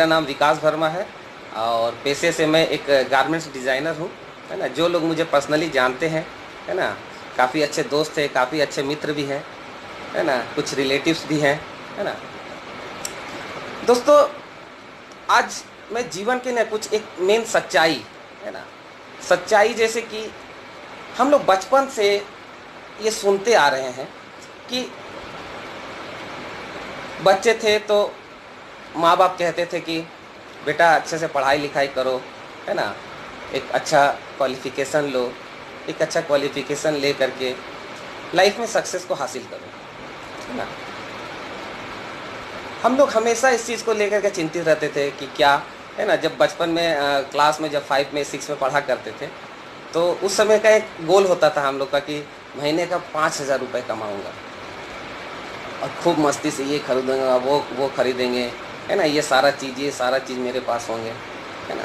मेरा नाम विकास वर्मा है और पेशे से मैं एक गारमेंट्स डिज़ाइनर हूँ, है ना। जो लोग मुझे पर्सनली जानते हैं, है ना, काफ़ी अच्छे दोस्त हैं, काफ़ी अच्छे मित्र भी हैं, है ना, कुछ रिलेटिव्स भी हैं, है ना। दोस्तों, आज मैं जीवन के ना कुछ एक मेन सच्चाई, है ना, सच्चाई जैसे कि हम लोग बचपन से ये सुनते आ रहे हैं कि बच्चे थे तो माँ बाप कहते थे कि बेटा अच्छे से पढ़ाई लिखाई करो, है ना, एक अच्छा क्वालिफ़िकेशन लो, एक अच्छा क्वालिफ़िकेशन ले करके लाइफ में सक्सेस को हासिल करो, है ना। हम लोग हमेशा इस चीज़ को लेकर के चिंतित रहते थे कि क्या, है ना, जब बचपन में क्लास में जब 5 में 6 में पढ़ा करते थे तो उस समय का एक गोल होता था हम लोग का कि महीने का 5,000 रुपये कमाऊँगा और खूब मस्ती से ये खरीदूँगा, वो खरीदेंगे, है ना, ये सारा चीज़ मेरे पास होंगे, है ना।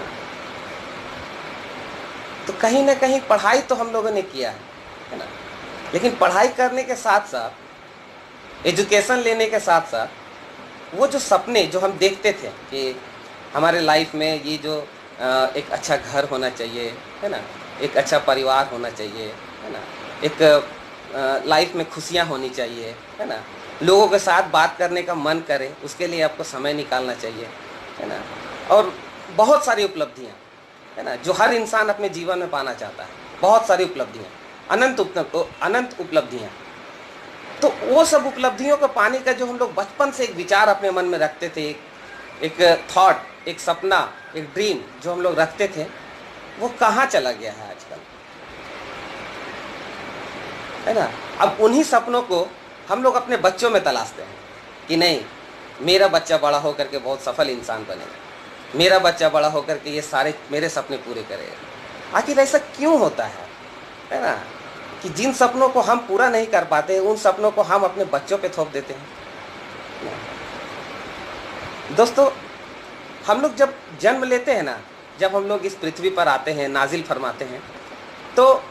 तो कहीं ना कहीं पढ़ाई तो हम लोगों ने किया है ना, लेकिन पढ़ाई करने के साथ साथ, एजुकेशन लेने के साथ साथ वो जो सपने जो हम देखते थे कि हमारे लाइफ में ये जो एक अच्छा घर होना चाहिए, है ना, एक अच्छा परिवार होना चाहिए, है ना, एक लाइफ में खुशियाँ होनी चाहिए, है ना, लोगों के साथ बात करने का मन करे उसके लिए आपको समय निकालना चाहिए, है ना, और बहुत सारी उपलब्धियाँ, है ना, जो हर इंसान अपने जीवन में पाना चाहता है, बहुत सारी उपलब्धियाँ, अनंत उपलब्धियाँ। तो वो सब उपलब्धियों को पाने का जो हम लोग बचपन से एक विचार अपने मन में रखते थे, एक थॉट, एक सपना, एक ड्रीम जो हम लोग रखते थे, वो कहाँ चला गया है आजकल, है ना। अब उन्हीं सपनों को हम लोग अपने बच्चों में तलाशते हैं कि नहीं, मेरा बच्चा बड़ा होकर के बहुत सफल इंसान बनेगा, मेरा बच्चा बड़ा होकर के ये सारे मेरे सपने पूरे करेगा। आखिर ऐसा क्यों होता है ना, कि जिन सपनों को हम पूरा नहीं कर पाते उन सपनों को हम अपने बच्चों पे थोप देते हैं। दोस्तों, हम लोग जब जन्म लेते हैं ना, जब हम लोग इस पृथ्वी पर आते हैं, नाजिल फरमाते हैं, तो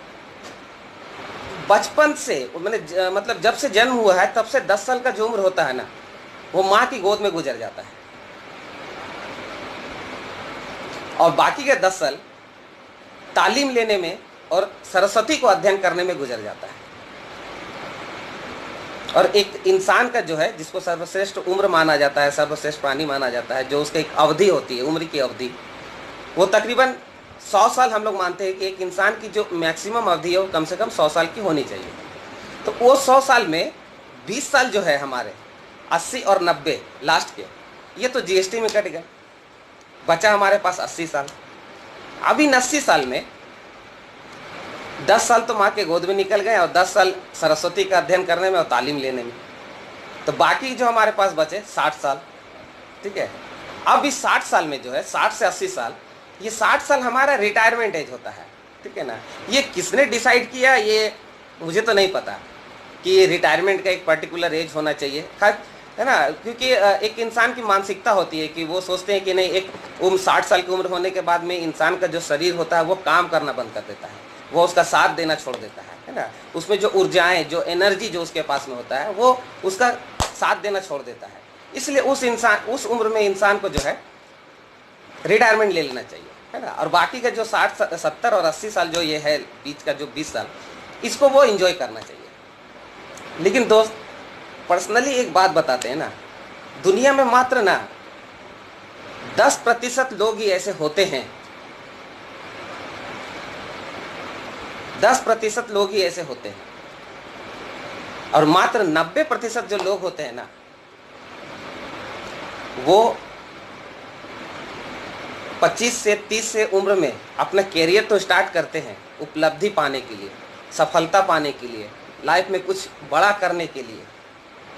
बचपन से मैंने मतलब जब से जन्म हुआ है तब से 10 साल का जो उम्र होता है ना, वो माँ की गोद में गुजर जाता है और बाकी के 10 साल तालीम लेने में और सरस्वती को अध्ययन करने में गुजर जाता है। और एक इंसान का जो है, जिसको सर्वश्रेष्ठ उम्र माना जाता है, सर्वश्रेष्ठ प्राणी माना जाता है, जो उसकी एक अवधि होती है, उम्र की अवधि, वो तकरीबन 100 साल हम लोग मानते हैं कि एक इंसान की जो मैक्सिमम अवधि है वो कम से कम 100 साल की होनी चाहिए। तो वो 100 साल में 20 साल जो है हमारे 80 और 90 लास्ट के, ये तो जीएसटी में कट गए, बचा हमारे पास 80 साल। अभी 80 साल में 10 साल तो माँ के गोद में निकल गए और 10 साल सरस्वती का अध्ययन करने में और तालीम लेने में, तो बाकी जो हमारे पास बचे 60 साल, ठीक है। अब इस 60 साल में जो है 60 से 80 साल, ये 60 साल हमारा रिटायरमेंट एज होता है, ठीक है ना। ये किसने डिसाइड किया, ये मुझे तो नहीं पता कि ये रिटायरमेंट का एक पर्टिकुलर एज होना चाहिए, है ना, क्योंकि एक इंसान की मानसिकता होती है कि वो सोचते हैं कि नहीं, एक 60 साल की उम्र होने के बाद में इंसान का जो शरीर होता है वो काम करना बंद कर देता है, वो उसका साथ देना छोड़ देता है ना, उसमें जो ऊर्जाएं, जो एनर्जी जो उसके पास में होता है वो उसका साथ देना छोड़ देता है। इसलिए उस उम्र में इंसान को जो है रिटायरमेंट ले लेना चाहिए, है ना। और बाकी का जो 60, 70 और 80 साल जो ये है, बीच का जो 20 साल, इसको वो एंजॉय करना चाहिए। लेकिन दोस्त, पर्सनली एक बात बताते हैं ना, दुनिया में मात्र ना 10% लोग ही ऐसे होते हैं, 10% लोग ही ऐसे होते हैं, और मात्र 90% जो लोग होते हैं ना, वो 25 से 30 से उम्र में अपना कैरियर तो स्टार्ट करते हैं उपलब्धि पाने के लिए, सफलता पाने के लिए, लाइफ में कुछ बड़ा करने के लिए,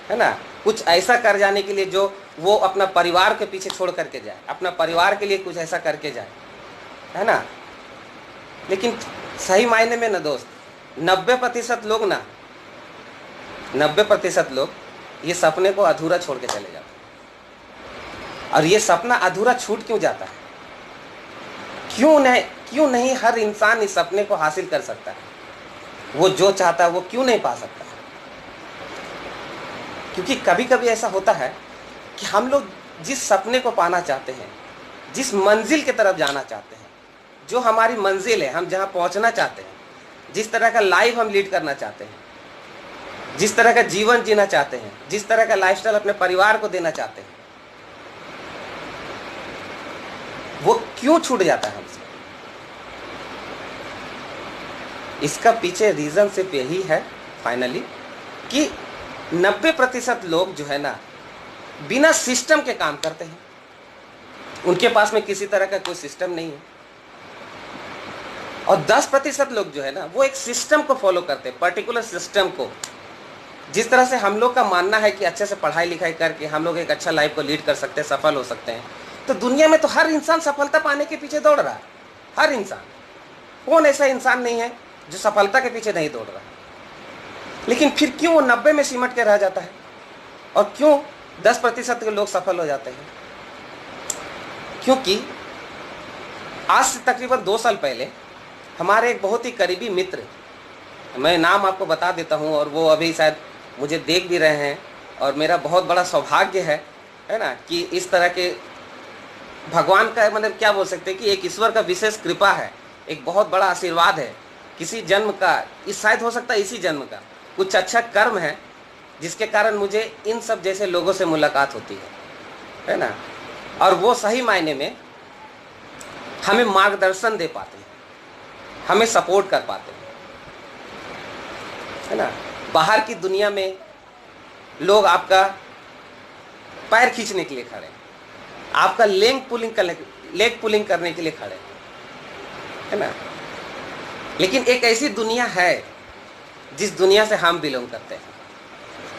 है ना, कुछ ऐसा कर जाने के लिए जो वो अपना परिवार के पीछे छोड़ करके जाए, अपना परिवार के लिए कुछ ऐसा करके जाए, है ना। लेकिन सही मायने में ना दोस्त, 90% लोग ना, 90% लोग ये सपने को अधूरा छोड़ के चले जाते हैं। और ये सपना अधूरा छूट क्यों जाता है? क्यों नहीं हर इंसान इस सपने को हासिल कर सकता है? वो जो चाहता है वो क्यों नहीं पा सकता है? क्योंकि कभी कभी ऐसा होता है कि हम लोग जिस सपने को पाना चाहते हैं जिस मंजिल की तरफ जाना चाहते हैं, जो हमारी मंजिल है, हम जहाँ पहुँचना चाहते हैं, जिस तरह का लाइफ हम लीड करना चाहते हैं, जिस तरह का जीवन जीना चाहते हैं, जिस तरह का लाइफस्टाइल अपने परिवार को देना चाहते हैं, वो क्यों छूट जाता है हमसे? इसका पीछे रीजन सिर्फ यही है फाइनली कि 90% लोग जो है ना बिना सिस्टम के काम करते हैं। उनके पास में किसी तरह का कोई सिस्टम नहीं है। और 10% लोग जो है ना वो एक सिस्टम को फॉलो करते हैं, पर्टिकुलर सिस्टम को। जिस तरह से हम लोग का मानना है कि अच्छे से पढ़ाई लिखाई करके हम लोग एक अच्छा लाइफ को लीड कर सकते हैं, सफल हो सकते हैं, तो दुनिया में तो हर इंसान सफलता पाने के पीछे दौड़ रहा है। हर इंसान, कौन ऐसा इंसान नहीं है जो सफलता के पीछे नहीं दौड़ रहा? लेकिन फिर क्यों वो 90 में सिमट के रह जाता है और क्यों 10% के लोग सफल हो जाते हैं? क्योंकि आज से तकरीबन 2 साल पहले हमारे एक बहुत ही करीबी मित्र, मैं नाम आपको बता देता हूँ, और वो अभी शायद मुझे देख भी रहे हैं, और मेरा बहुत बड़ा सौभाग्य है ना, कि इस तरह के भगवान का, मतलब क्या बोल सकते हैं कि एक ईश्वर का विशेष कृपा है, एक बहुत बड़ा आशीर्वाद है किसी जन्म का, इस शायद हो सकता है इसी जन्म का कुछ अच्छा कर्म है जिसके कारण मुझे इन सब जैसे लोगों से मुलाकात होती है ना। और वो सही मायने में हमें मार्गदर्शन दे पाते हैं, हमें सपोर्ट कर पाते हैं, है ना। बाहर की दुनिया में लोग आपका पैर खींचने के लिए खड़े हैं, आपका लेग पुलिंग करने के लिए खड़े हैं, है ना। लेकिन एक ऐसी दुनिया है जिस दुनिया से हम बिलोंग करते हैं,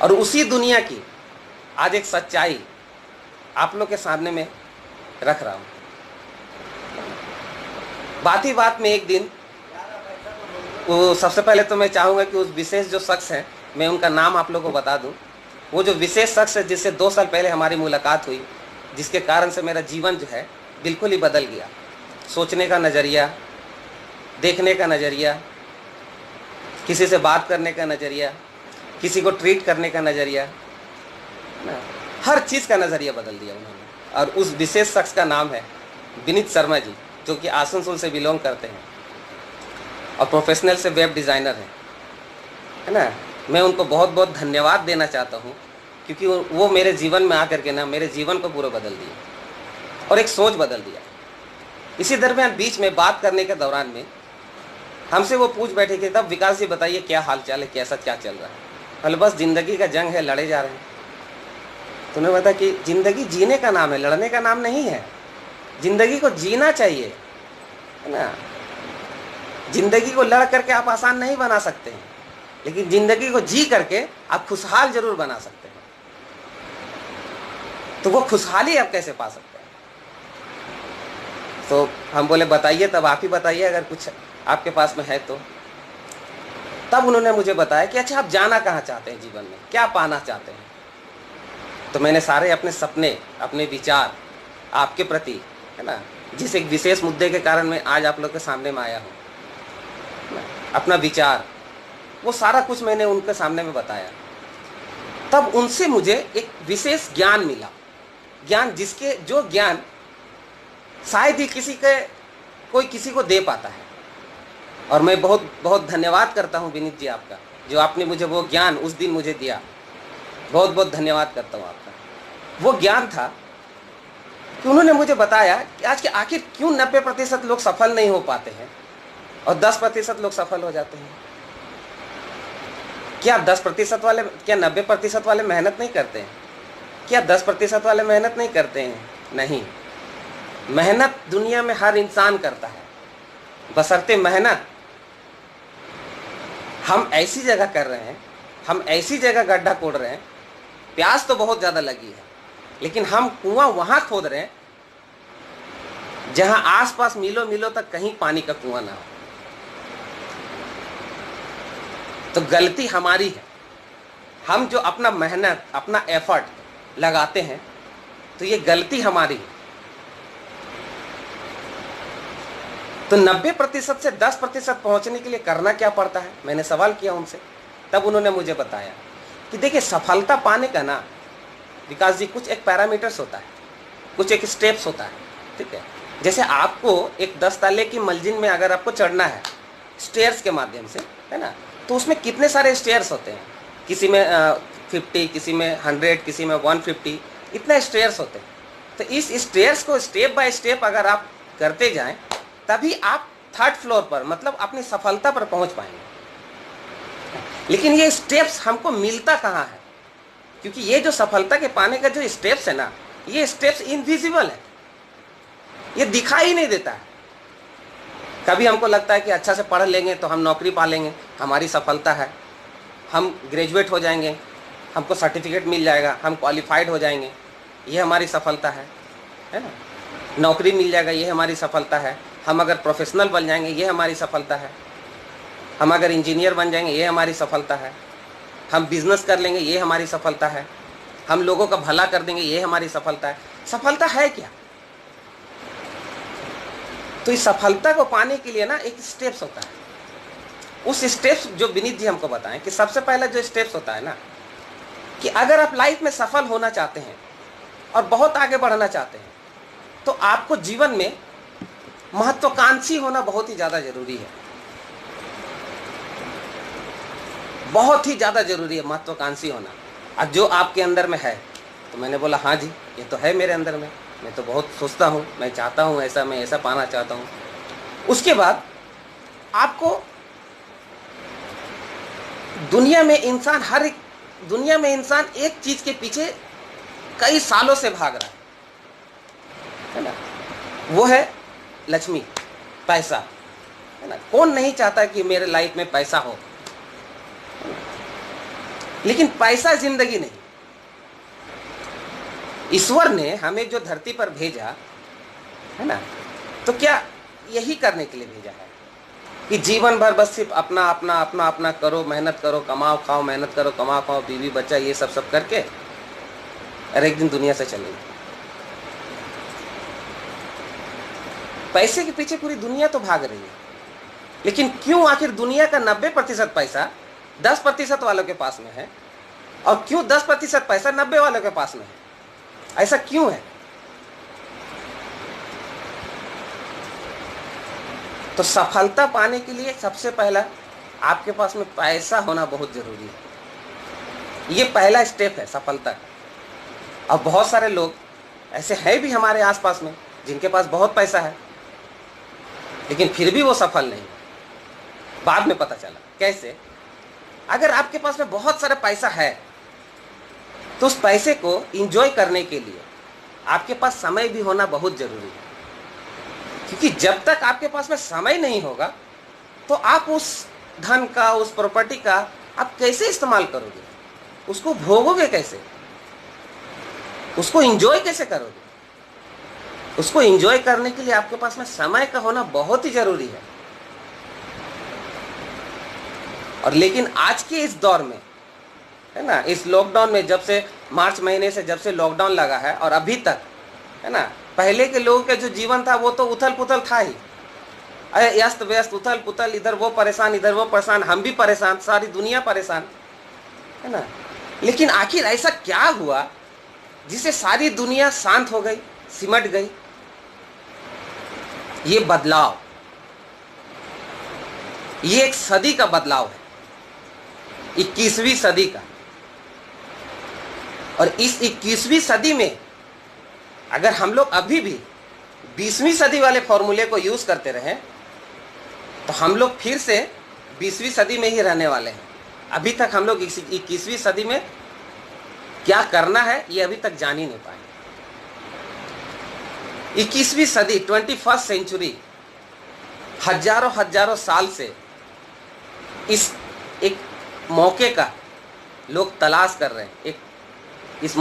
और उसी दुनिया की आज एक सच्चाई आप लोग के सामने में रख रहा हूं। बात ही बात में एक दिन, वो सबसे पहले तो मैं चाहूँगा कि उस विशेष जो शख्स हैं, मैं उनका नाम आप लोगों को बता दूं। वो जो विशेष शख्स है जिससे 2 साल पहले हमारी मुलाकात हुई, जिसके कारण से मेरा जीवन जो है बिल्कुल ही बदल गया। सोचने का नज़रिया, देखने का नज़रिया, किसी से बात करने का नज़रिया, किसी को ट्रीट करने का नज़रिया, हर चीज़ का नज़रिया बदल दिया उन्होंने। और उस विशेष शख्स का नाम है विनीत शर्मा जी, जो कि आसनसोल से बिलोंग करते हैं और प्रोफेशनल से वेब डिज़ाइनर हैं, है ना। मैं उनको बहुत बहुत धन्यवाद देना चाहता हूँ, क्योंकि वो मेरे जीवन में आकर के ना मेरे जीवन को पूरा बदल दिया और एक सोच बदल दिया। इसी दरमियान बीच में बात करने के दौरान में हमसे वो पूछ बैठे कि तब विकास जी बताइए क्या हाल चाल है, कैसा क्या चल रहा है। मतलब बस ज़िंदगी का जंग है, लड़े जा रहे हैं। तो उन्हें बता कि ज़िंदगी जीने का नाम है, लड़ने का नाम नहीं है। ज़िंदगी को जीना चाहिए, है ना। ज़िंदगी को लड़ करके आप आसान नहीं बना सकते हैं, लेकिन ज़िंदगी को जी करके आप खुशहाल जरूर बना सकते हैं। तो वो खुशहाली आप कैसे पा सकते हैं? तो हम बोले बताइए, तब आप ही बताइए अगर कुछ आपके पास में है तो। तब उन्होंने मुझे बताया कि अच्छा आप जाना कहाँ चाहते हैं जीवन में, क्या पाना चाहते हैं। तो मैंने सारे अपने सपने, अपने विचार आपके प्रति, है ना, जिस एक विशेष मुद्दे के कारण मैं आज आप लोग के सामने में आया हूँ, अपना विचार, वो सारा कुछ मैंने उनके सामने में बताया। तब उनसे मुझे एक विशेष ज्ञान मिला, ज्ञान जो ज्ञान शायद ही कोई किसी को दे पाता है। और मैं बहुत बहुत धन्यवाद करता हूँ विनीत जी आपका, जो आपने मुझे वो ज्ञान उस दिन मुझे दिया। बहुत बहुत धन्यवाद करता हूँ आपका। वो ज्ञान था कि उन्होंने मुझे बताया कि आज के आखिर क्यों 90% लोग सफल नहीं हो पाते हैं और 10% लोग सफल हो जाते हैं। क्या 10% वाले, क्या 90% वाले मेहनत नहीं करते हैं? क्या 10% वाले मेहनत नहीं करते हैं? नहीं, मेहनत दुनिया में हर इंसान करता है, बशर्ते मेहनत हम ऐसी जगह कर रहे हैं, हम ऐसी जगह गड्ढा खोद रहे हैं, प्यास तो बहुत ज़्यादा लगी है, लेकिन हम कुआं वहाँ खोद रहे हैं जहाँ आसपास मीलों मीलों तक कहीं पानी का कुआं ना हो। तो गलती हमारी है। हम जो अपना मेहनत, अपना एफर्ट लगाते हैं, तो ये गलती हमारी है। तो 90% से 10% पहुंचने के लिए करना क्या पड़ता है, मैंने सवाल किया उनसे। तब उन्होंने मुझे बताया कि देखिए सफलता पाने का ना विकास जी कुछ एक पैरामीटर्स होता है, कुछ एक स्टेप्स होता है। ठीक है। जैसे आपको एक 10 तल्ले की मंजिल में अगर आपको चढ़ना है स्टेयर्स के माध्यम से, है ना, तो उसमें कितने सारे स्टेयर्स होते हैं, किसी में 50, किसी में 100, किसी में 150, इतने स्टेयर्स होते हैं। तो इस स्टेयर्स को स्टेप बाय स्टेप अगर आप करते जाएं तभी आप 3rd फ्लोर पर, मतलब अपनी सफलता पर पहुंच पाएंगे। लेकिन ये स्टेप्स हमको मिलता कहाँ है? क्योंकि ये जो सफलता के पाने का जो स्टेप्स है ना, ये स्टेप्स इनविजिबल है, ये दिखाई नहीं देता है। कभी हमको लगता है कि अच्छा से पढ़ लेंगे तो हम नौकरी पा लेंगे, हमारी सफलता है, हम ग्रेजुएट हो जाएंगे, हमको सर्टिफिकेट मिल जाएगा, हम क्वालिफाइड हो जाएंगे, ये हमारी सफलता है ना, नौकरी मिल जाएगा, ये हमारी सफलता है, हम अगर प्रोफेशनल बन जाएंगे ये हमारी सफलता है, हम अगर इंजीनियर बन जाएंगे ये हमारी सफलता है, हम बिजनेस कर लेंगे ये हमारी सफलता है, हम लोगों का भला कर देंगे ये हमारी सफलता है। सफलता है क्या? तो इस सफलता को पाने के लिए ना एक स्टेप्स होता है। उस स्टेप्स जो विनीत जी हमको बताएं कि सबसे पहला जो स्टेप्स होता है ना, कि अगर आप लाइफ में सफल होना चाहते हैं और बहुत आगे बढ़ना चाहते हैं तो आपको जीवन में महत्वाकांक्षी होना बहुत ही ज़्यादा जरूरी है, बहुत ही ज़्यादा जरूरी है महत्वाकांक्षी होना। अब जो आपके अंदर में है, तो मैंने बोला हाँ जी ये तो है मेरे अंदर में, मैं तो बहुत सोचता हूँ, मैं चाहता हूँ ऐसा, मैं ऐसा पाना चाहता हूँ। उसके बाद आपको दुनिया में इंसान एक चीज के पीछे कई सालों से भाग रहा है ना, वो है लक्ष्मी, पैसा, है ना। कौन नहीं चाहता कि मेरे लाइफ में पैसा हो, लेकिन पैसा जिंदगी नहीं। ईश्वर ने हमें जो धरती पर भेजा है ना, तो क्या यही करने के लिए भेजा है कि जीवन भर बस सिर्फ अपना अपना अपना अपना करो, मेहनत करो, कमाओ खाओ, मेहनत करो कमाओ खाओ, बीवी बच्चा ये सब करके और एक दिन दुनिया से चलेंगे। पैसे के पीछे पूरी दुनिया तो भाग रही है, लेकिन क्यों आखिर दुनिया का 90% पैसा 10% वालों के पास में है, और क्यों 10% पैसा 90 वालों के पास में है? ऐसा क्यों है? तो सफलता पाने के लिए सबसे पहला आपके पास में पैसा होना बहुत जरूरी है। ये पहला स्टेप है सफलता का। और बहुत सारे लोग ऐसे हैं भी हमारे आसपास में जिनके पास बहुत पैसा है, लेकिन फिर भी वो सफल नहीं। बाद में पता चला कैसे। अगर आपके पास में बहुत सारा पैसा है तो उस पैसे को एंजॉय करने के लिए आपके पास समय भी होना बहुत जरूरी है। क्योंकि जब तक आपके पास में समय नहीं होगा तो आप उस धन का, उस प्रॉपर्टी का आप कैसे इस्तेमाल करोगे, उसको भोगोगे कैसे, उसको एंजॉय कैसे करोगे? उसको एंजॉय करने के लिए आपके पास में समय का होना बहुत ही जरूरी है। और लेकिन आज के इस दौर में, है ना, इस लॉकडाउन में, जब से मार्च महीने से जब से लॉकडाउन लगा है और अभी तक, है ना, पहले के लोगों का जो जीवन था वो तो उथल पुथल था ही, अस्त व्यस्त, उथल पुथल, इधर वो परेशान इधर वो परेशान, हम भी परेशान, सारी दुनिया परेशान, है ना। लेकिन आखिर ऐसा क्या हुआ जिससे सारी दुनिया शांत हो गई, सिमट गई? ये बदलाव, ये एक सदी का बदलाव है, 21वीं सदी का। और इस 21वीं सदी में अगर हम लोग अभी भी 20वीं सदी वाले फॉर्मूले को यूज करते रहे तो हम लोग फिर से 20वीं सदी में ही रहने वाले हैं। अभी तक हम लोग 21वीं सदी में क्या करना है ये अभी तक जान ही नहीं पाए। 21वीं सदी, 21st सेंचुरी, हजारों साल से इस एक मौके का लोग तलाश कर रहे हैं, इस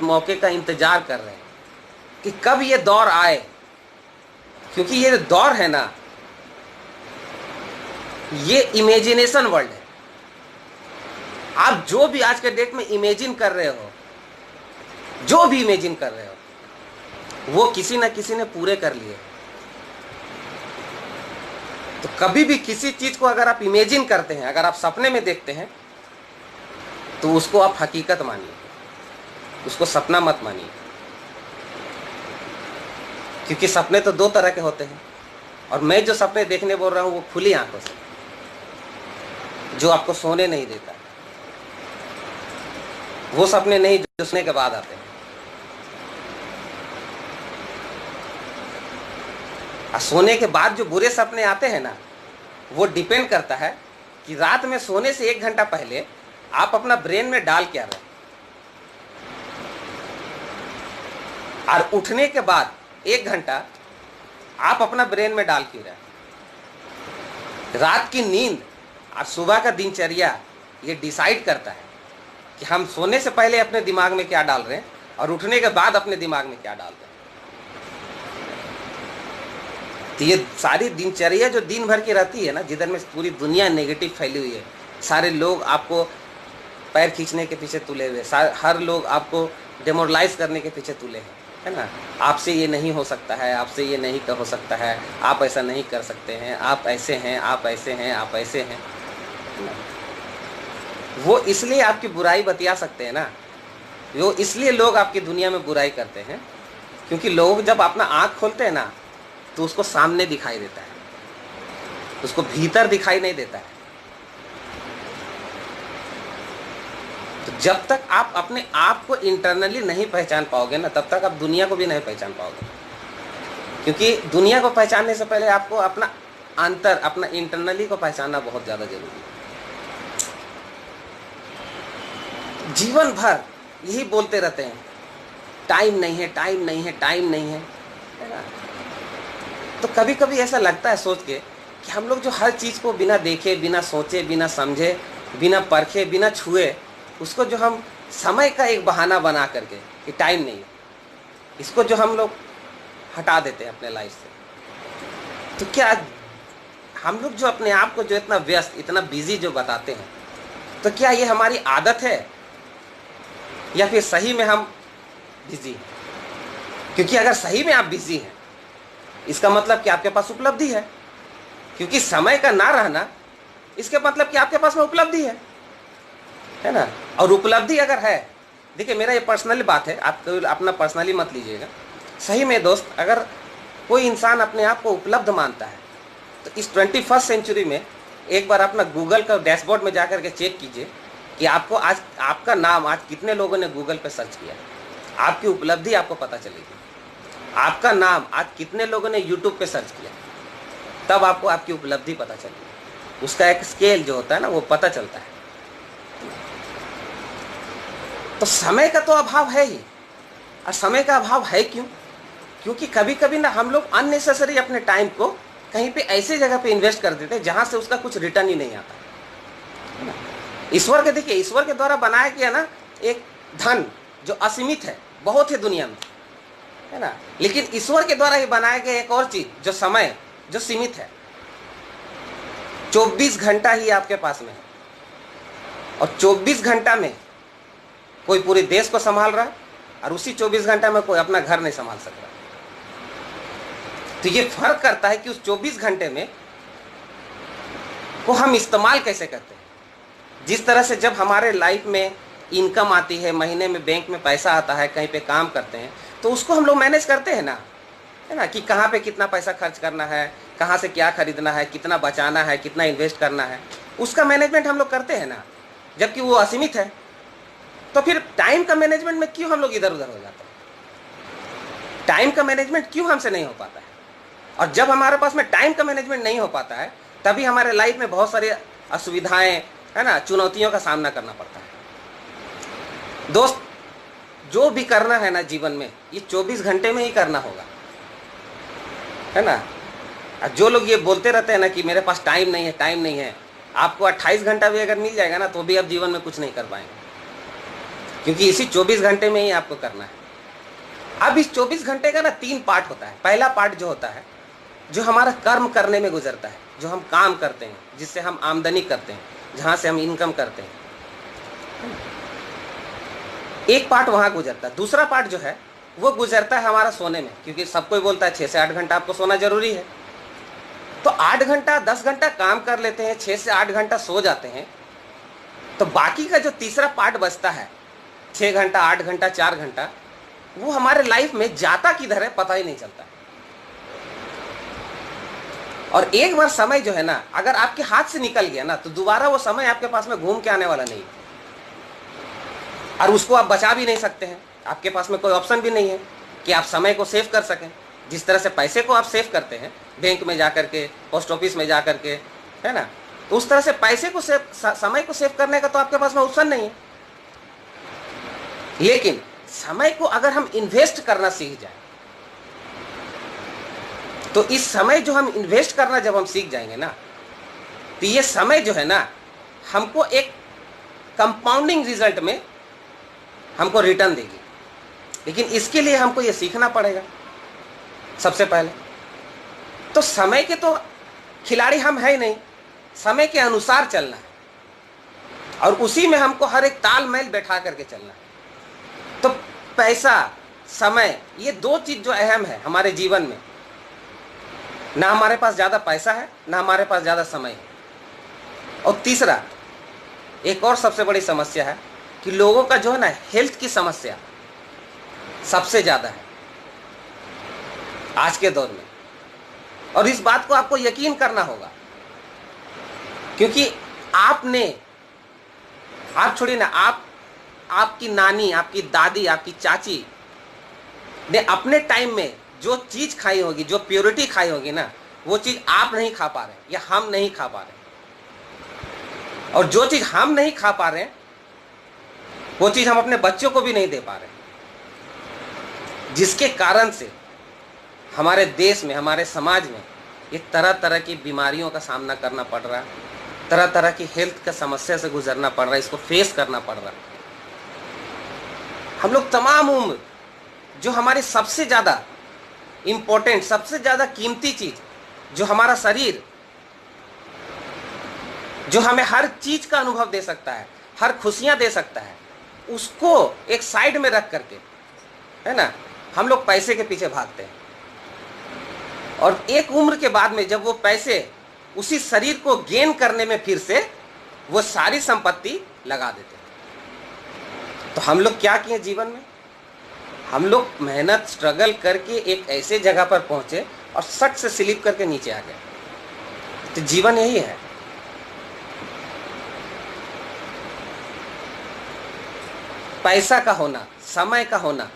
मौके का इंतजार कर रहे हैं कि कब ये दौर आए। क्योंकि ये दौर है ना, ये इमेजिनेशन वर्ल्ड है। आप जो भी आज के डेट में इमेजिन कर रहे हो, जो भी इमेजिन कर रहे हो, वो किसी ना किसी ने पूरे कर लिए। तो कभी भी किसी चीज को अगर आप इमेजिन करते हैं, अगर आप सपने में देखते हैं, तो उसको आप हकीकत मानिए, उसको सपना मत मानिए। क्योंकि सपने तो दो तरह के होते हैं, और मैं जो सपने देखने बोल रहा हूँ वो खुली आंखों से, जो आपको सोने नहीं देता। वो सपने नहीं जो सोने के बाद आते हैं। और सोने के बाद जो बुरे सपने आते हैं ना, वो डिपेंड करता है कि रात में सोने से 1 घंटा पहले आप अपना ब्रेन में डाल क्या रहे, और उठने के बाद 1 घंटा आप अपना ब्रेन में डाल क्यों रहे। रात की नींद और सुबह का दिनचर्या ये डिसाइड करता है कि हम सोने से पहले अपने दिमाग में क्या डाल रहे हैं और उठने के बाद अपने दिमाग में क्या डाल रहे हैं। तो ये सारी दिनचर्या जो दिन भर की रहती है ना, जिधर में पूरी दुनिया नेगेटिव फैली हुई है, सारे लोग आपको पैर खींचने के पीछे तुले हुए, हर लोग आपको डेमोरलाइज करने के पीछे तुले हैं, है ना। आपसे ये नहीं हो सकता है, आपसे ये नहीं हो सकता है, आप ऐसा नहीं कर सकते हैं, आप ऐसे हैं, आप ऐसे हैं, आप ऐसे हैं। वो इसलिए आपकी बुराई बतिया सकते हैं ना, वो इसलिए लोग आपकी दुनिया में बुराई करते हैं, क्योंकि लोग जब अपना आँख खोलते हैं ना तो उसको सामने दिखाई देता है, उसको भीतर दिखाई नहीं देता है। तो जब तक आप अपने आप को इंटरनली नहीं पहचान पाओगे ना, तब तक आप दुनिया को भी नहीं पहचान पाओगे। क्योंकि दुनिया को पहचानने से पहले आपको अपना अंतर, अपना इंटरनली को पहचानना बहुत ज़्यादा जरूरी है। जीवन भर यही बोलते रहते हैं, टाइम नहीं है, टाइम नहीं है, टाइम नहीं है ना। तो कभी कभी ऐसा लगता है सोच के कि हम लोग जो हर चीज़ को बिना देखे, बिना सोचे, बिना समझे, बिना परखे, बिना छुए, उसको जो हम समय का एक बहाना बना करके कि टाइम नहीं है, इसको जो हम लोग हटा देते हैं अपने लाइफ से। तो क्या हम लोग जो अपने आप को जो इतना व्यस्त, इतना बिजी जो बताते हैं, तो क्या ये हमारी आदत है या फिर सही में हम बिजी हैं? क्योंकि अगर सही में आप बिजी हैं, इसका मतलब कि आपके पास उपलब्धि है, क्योंकि समय का ना रहना इसके मतलब कि आपके पास में उपलब्धि है ना। और उपलब्धि अगर है, देखिए मेरा ये पर्सनल बात है, आप अपना पर्सनली मत लीजिएगा। सही में दोस्त, अगर कोई इंसान अपने आप को उपलब्ध मानता है तो इस 21st सेंचुरी में एक बार अपना गूगल का डैशबोर्ड में जाकर के चेक कीजिए कि आपको आज आपका नाम आज कितने लोगों ने गूगल पे सर्च किया। आपकी उपलब्धि आपको पता चलेगी। आपका नाम आज कितने लोगों ने यूट्यूब पे सर्च किया, तब आपको आपकी उपलब्धि पता चलेगी। उसका एक स्केल जो होता है ना, वो पता चलता है। तो समय का तो अभाव है ही, और समय का अभाव है क्यों? क्योंकि कभी कभी ना हम लोग अननेसेसरी अपने टाइम को कहीं पे ऐसी जगह पे इन्वेस्ट कर देते हैं जहां से उसका कुछ रिटर्न ही नहीं आता। ईश्वर के, देखिए ईश्वर के द्वारा बनाया गया ना एक धन जो असीमित है, बहुत है दुनिया में, है ना। लेकिन ईश्वर के द्वारा ही बनाया गया एक और चीज जो समय, जो सीमित है। 24 घंटा ही आपके पास में है, और 24 घंटा में कोई पूरे देश को संभाल रहा है, और उसी 24 घंटा में कोई अपना घर नहीं संभाल सकता। तो ये फर्क करता है कि उस 24 घंटे में को हम इस्तेमाल कैसे करते हैं। जिस तरह से जब हमारे लाइफ में इनकम आती है, महीने में बैंक में पैसा आता है, कहीं पे काम करते हैं, तो उसको हम लोग मैनेज करते हैं ना, है ना, कि कहाँ पे कितना पैसा खर्च करना है, कहाँ से क्या खरीदना है, कितना बचाना है, कितना इन्वेस्ट करना है, उसका मैनेजमेंट हम लोग करते हैं ना, जबकि वो असीमित है। तो फिर टाइम का मैनेजमेंट में क्यों हम लोग इधर उधर हो जाते हैं? टाइम का मैनेजमेंट क्यों हमसे नहीं हो पाता है? और जब हमारे पास में टाइम का मैनेजमेंट नहीं हो पाता है, तभी हमारे लाइफ में बहुत सारी असुविधाएं, है ना, चुनौतियों का सामना करना पड़ता है। दोस्त, जो भी करना है ना जीवन में, ये 24 घंटे में ही करना होगा, है ना। जो लोग ये बोलते रहते हैं ना कि मेरे पास टाइम नहीं है, टाइम नहीं है, आपको 28 घंटा भी अगर मिल जाएगा ना, तो भी आप जीवन में कुछ नहीं कर पाएंगे, क्योंकि इसी 24 घंटे में ही आपको करना है। अब इस 24 घंटे का ना 3 पार्ट होता है। पहला पार्ट जो होता है, जो हमारा कर्म करने में गुजरता है, जो हम काम करते हैं, जिससे हम आमदनी करते हैं, जहां से हम इनकम करते हैं, एक पार्ट वहां गुजरता है। दूसरा पार्ट जो है वो गुजरता है हमारा सोने में, क्योंकि सब कोई बोलता है 6 से 8 घंटा आपको सोना जरूरी है। तो 8 घंटा 10 घंटा काम कर लेते हैं, 6 से 8 घंटा सो जाते हैं, तो बाकी का जो तीसरा पार्ट बचता है, 6 घंटा 8 घंटा 4 घंटा, वो हमारे लाइफ में जाता किधर है पता ही नहीं चलता। और एक बार समय जो है ना, अगर आपके हाथ से निकल गया ना, तो दोबारा वो समय आपके पास में घूम के आने वाला नहीं, और उसको आप बचा भी नहीं सकते हैं। आपके पास में कोई ऑप्शन भी नहीं है कि आप समय को सेव कर सकें। जिस तरह से पैसे को आप सेव करते हैं बैंक में जा करके, पोस्ट ऑफिस में जा करके, है ना, तो उस तरह से पैसे को सेव, समय को सेव करने का तो आपके पास में ऑप्शन नहीं है। लेकिन समय को अगर हम इन्वेस्ट करना सीख जाए, तो इस समय जो हम इन्वेस्ट करना जब हम सीख जाएंगे ना, तो ये समय जो है ना, हमको एक कंपाउंडिंग रिजल्ट में हमको रिटर्न देगी। लेकिन इसके लिए हमको ये सीखना पड़ेगा सबसे पहले। तो समय के तो खिलाड़ी हम है ही नहीं, समय के अनुसार चलना है, और उसी में हमको हर एक तालमेल बैठा करके चलना है। तो पैसा, समय, ये दो चीज जो अहम है हमारे जीवन में। ना हमारे पास ज्यादा पैसा है, ना हमारे पास ज्यादा समय है। और तीसरा, एक और सबसे बड़ी समस्या है कि लोगों का जो है ना, हेल्थ की समस्या सबसे ज्यादा है आज के दौर में। और इस बात को आपको यकीन करना होगा, क्योंकि आपने, आप छोड़िए ना, आपकी नानी, आपकी दादी, आपकी चाची ने अपने टाइम में जो चीज खाई होगी, जो प्योरिटी खाई होगी ना, वो चीज आप नहीं खा पा रहे या हम नहीं खा पा रहे। और जो चीज हम नहीं खा पा रहे, वो चीज हम अपने बच्चों को भी नहीं दे पा रहे, जिसके कारण से हमारे देश में, हमारे समाज में ये तरह तरह की बीमारियों का सामना करना पड़ रहा है, तरह तरह की हेल्थ का समस्या से गुजरना पड़ रहा है, इसको फेस करना पड़ रहा है। हम लोग तमाम उम्र जो हमारी सबसे ज्यादा इंपॉर्टेंट, सबसे ज्यादा कीमती चीज, जो हमारा शरीर, जो हमें हर चीज का अनुभव दे सकता है, हर खुशियां दे सकता है, उसको एक साइड में रख करके, है ना, हम लोग पैसे के पीछे भागते हैं। और एक उम्र के बाद में जब वो पैसे उसी शरीर को गेन करने में फिर से वो सारी संपत्ति लगा देते हैं। तो हम लोग क्या किए जीवन में? हम लोग मेहनत, स्ट्रगल करके एक ऐसे जगह पर पहुंचे और सट से स्लिप करके नीचे आ गए। तो जीवन यही है। पैसा का होना, समय का होना,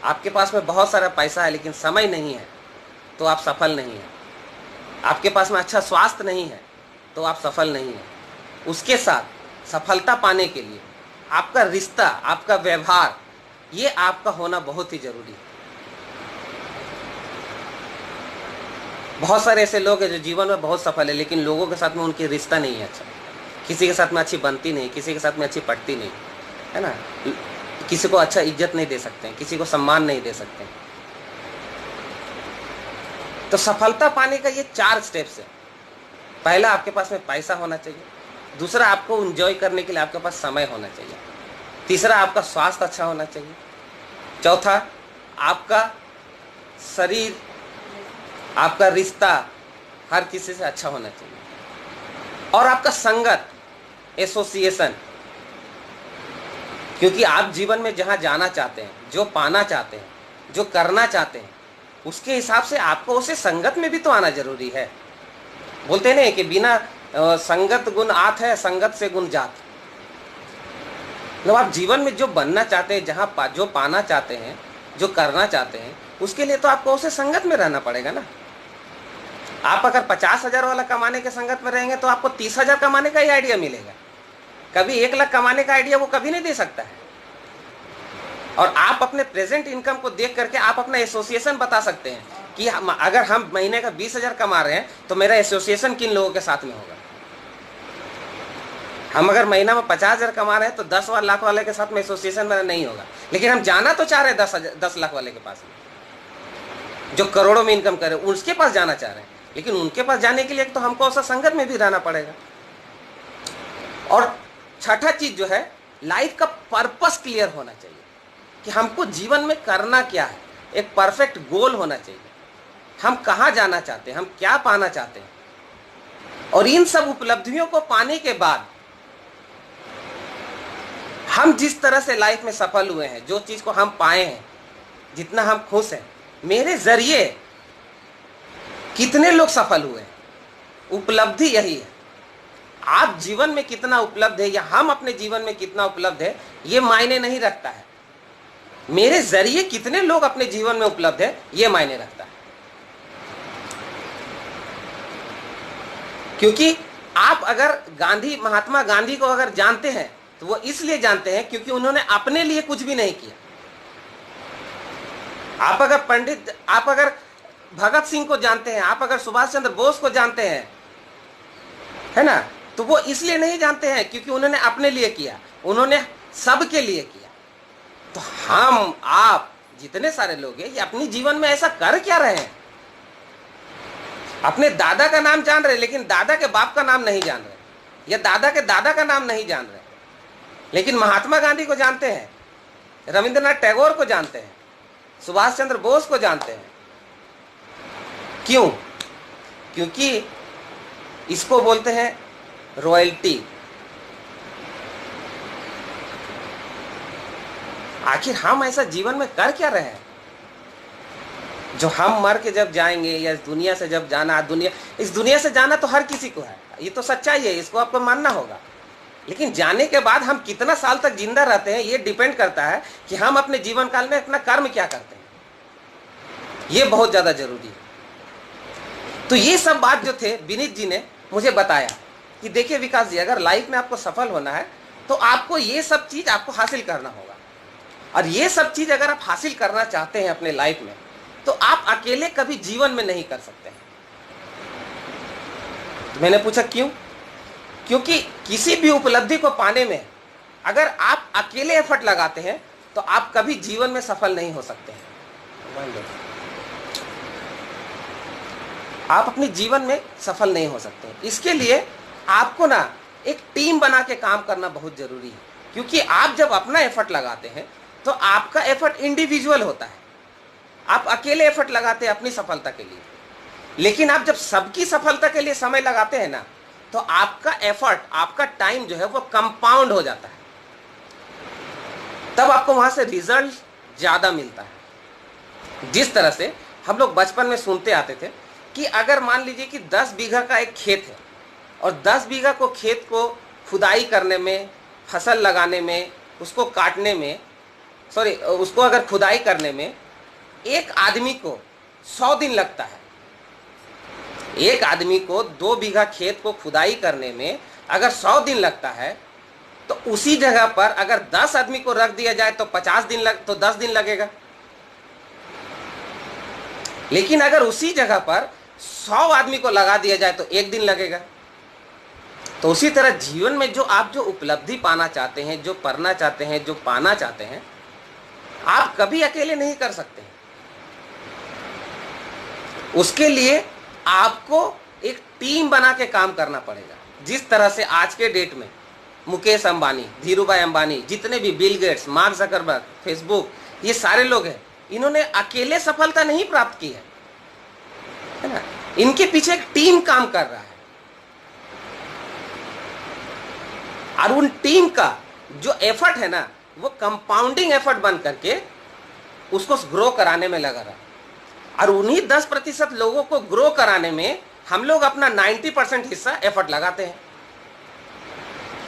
आपके पास में बहुत सारा पैसा है लेकिन समय नहीं है तो आप सफल नहीं हैं। आपके पास में अच्छा स्वास्थ्य नहीं है तो आप सफल नहीं हैं। उसके साथ सफलता पाने के लिए आपका रिश्ता, आपका व्यवहार, ये आपका होना बहुत ही जरूरी है। बहुत सारे ऐसे लोग हैं जो जीवन में बहुत सफल है लेकिन लोगों के साथ में उनकी रिश्ता नहीं है अच्छा, किसी के साथ में अच्छी बनती नहीं, किसी के साथ में अच्छी पटती नहीं, है ना, किसी को अच्छा इज्जत नहीं दे सकते हैं, किसी को सम्मान नहीं दे सकते हैं। तो सफलता पाने का ये 4 स्टेप्स है। पहला, आपके पास में पैसा होना चाहिए। दूसरा, आपको एंजॉय करने के लिए आपके पास समय होना चाहिए। तीसरा, आपका स्वास्थ्य अच्छा होना चाहिए। चौथा, आपका शरीर, आपका रिश्ता हर किसी से अच्छा होना चाहिए। और आपका संगत, एसोसिएशन, क्योंकि आप जीवन में जहां जाना चाहते हैं, जो पाना चाहते हैं, जो करना चाहते हैं, उसके हिसाब से आपको उसे संगत में भी तो आना जरूरी है। बोलते नहीं कि बिना संगत गुण आत है, संगत से गुण जात। मतलब आप जीवन में जो बनना चाहते हैं, जहां जो पाना चाहते हैं, जो करना चाहते हैं, उसके लिए तो आपको उसे संगत में रहना पड़ेगा ना। आप अगर 50,000 वाला कमाने के संगत में रहेंगे तो आपको 30,000 कमाने का ही आइडिया मिलेगा। कभी 1 लाख कमाने का आइडिया वो कभी नहीं दे सकता है। और आप अपने प्रेजेंट इनकम को देख करके आप अपना एसोसिएशन बता सकते हैं कि अगर हम महीने का 20,000 कमा रहे हैं तो मेरा एसोसिएशन किन लोगों के साथ में होगा। हम अगर महीना में 50,000 कमा रहे हैं तो 10 लाख वाले के साथ में एसोसिएशन मेरा नहीं होगा। लेकिन हम जाना तो चाह रहे हैं 10 लाख वाले के पास में, जो करोड़ों में इनकम करे, उसके पास जाना चाह रहे हैं। लेकिन उनके पास जाने के लिए तो हमको उस संगत में भी रहना पड़ेगा। और छठा चीज जो है, लाइफ का पर्पस क्लियर होना चाहिए कि हमको जीवन में करना क्या है। एक परफेक्ट गोल होना चाहिए, हम कहाँ जाना चाहते हैं, हम क्या पाना चाहते हैं। और इन सब उपलब्धियों को पाने के बाद हम जिस तरह से लाइफ में सफल हुए हैं, जो चीज को हम पाए हैं, जितना हम खुश हैं, मेरे जरिए कितने लोग सफल हुए हैं, उपलब्धि यही है। आप जीवन में कितना उपलब्ध है या हम अपने जीवन में कितना उपलब्ध है ये मायने नहीं रखता है, मेरे जरिए कितने लोग अपने जीवन में उपलब्ध है ये मायने रखता है। क्योंकि आप अगर महात्मा गांधी को अगर जानते हैं तो वो इसलिए जानते हैं क्योंकि उन्होंने अपने लिए कुछ भी नहीं किया। आप अगर भगत सिंह को जानते हैं, आप अगर सुभाष चंद्र बोस को जानते हैं, है ना, तो वो इसलिए नहीं जानते हैं क्योंकि उन्होंने अपने लिए किया, उन्होंने सबके लिए किया। तो हम आप जितने सारे लोग हैं ये अपनी जीवन में ऐसा कर क्या रहे हैं? अपने दादा का नाम जान रहे लेकिन दादा के बाप का नाम नहीं जान रहे, या दादा के दादा का नाम नहीं जान रहे, लेकिन महात्मा गांधी को जानते हैं, रविंद्रनाथ टैगोर को जानते हैं, सुभाष चंद्र बोस को जानते हैं। क्यों? क्योंकि इसको बोलते हैं रॉयल्टी। आखिर हम ऐसा जीवन में कर क्या रहे हैं जो हम मर के जब जाएंगे या इस दुनिया से जब जाना, इस दुनिया से जाना तो हर किसी को है, ये तो सच्चाई है, इसको आपको मानना होगा। लेकिन जाने के बाद हम कितना साल तक जिंदा रहते हैं ये डिपेंड करता है कि हम अपने जीवन काल में अपना कर्म क्या करते हैं, ये बहुत ज्यादा जरूरी है। तो ये सब बात जो थे विनीत जी ने मुझे बताया कि देखिए विकास जी, अगर लाइफ में आपको सफल होना है तो आपको ये सब चीज आपको हासिल करना होगा, और ये सब चीज अगर आप हासिल करना चाहते हैं अपने लाइफ में तो आप अकेले कभी जीवन में नहीं कर सकते हैं। तो मैंने पूछा क्यों? क्योंकि किसी भी उपलब्धि को पाने में अगर आप अकेले एफर्ट लगाते हैं तो आप कभी जीवन में सफल नहीं हो सकते हैं। आप अपने जीवन में सफल नहीं हो सकते हैं। इसके लिए आपको ना एक टीम बना के काम करना बहुत जरूरी है, क्योंकि आप जब अपना एफर्ट लगाते हैं तो आपका एफर्ट इंडिविजुअल होता है, आप अकेले एफर्ट लगाते हैं अपनी सफलता के लिए। लेकिन आप जब सबकी सफलता के लिए समय लगाते हैं ना तो आपका एफर्ट, आपका टाइम जो है वो कंपाउंड हो जाता है, तब आपको वहां से रिजल्ट ज्यादा मिलता है। जिस तरह से हम लोग बचपन में सुनते आते थे कि अगर मान लीजिए कि 10 बीघा का एक खेत है और 10 बीघा को खेत को खुदाई करने में, फसल लगाने में, उसको काटने में, उसको अगर खुदाई करने में एक आदमी को 100 दिन लगता है। एक आदमी को 2 बीघा खेत को खुदाई करने में अगर 100 दिन लगता है तो उसी जगह पर अगर 10 आदमी को रख दिया जाए तो 10 दिन लगेगा। लेकिन अगर उसी जगह पर 100 आदमी को लगा दिया जाए तो 1 दिन लगेगा। तो उसी तरह जीवन में आप जो उपलब्धि पाना चाहते हैं, जो पढ़ना चाहते हैं, जो पाना चाहते हैं, आप कभी अकेले नहीं कर सकते। उसके लिए आपको एक टीम बना के काम करना पड़ेगा। जिस तरह से आज के डेट में मुकेश अंबानी, धीरूभाई अंबानी, जितने भी Bill Gates, mark Zuckerberg, Facebook, ये सारे लोग हैं, इन्होंने अकेले सफलता नहीं प्राप्त की है ना, इनके पीछे एक टीम काम कर रहा है। और उन टीम का जो एफर्ट है ना वो कंपाउंडिंग एफर्ट बन करके उसको ग्रो कराने में लगा रहा। और उन्हीं 10% लोगों को ग्रो कराने में हम लोग अपना 90% हिस्सा एफर्ट लगाते हैं।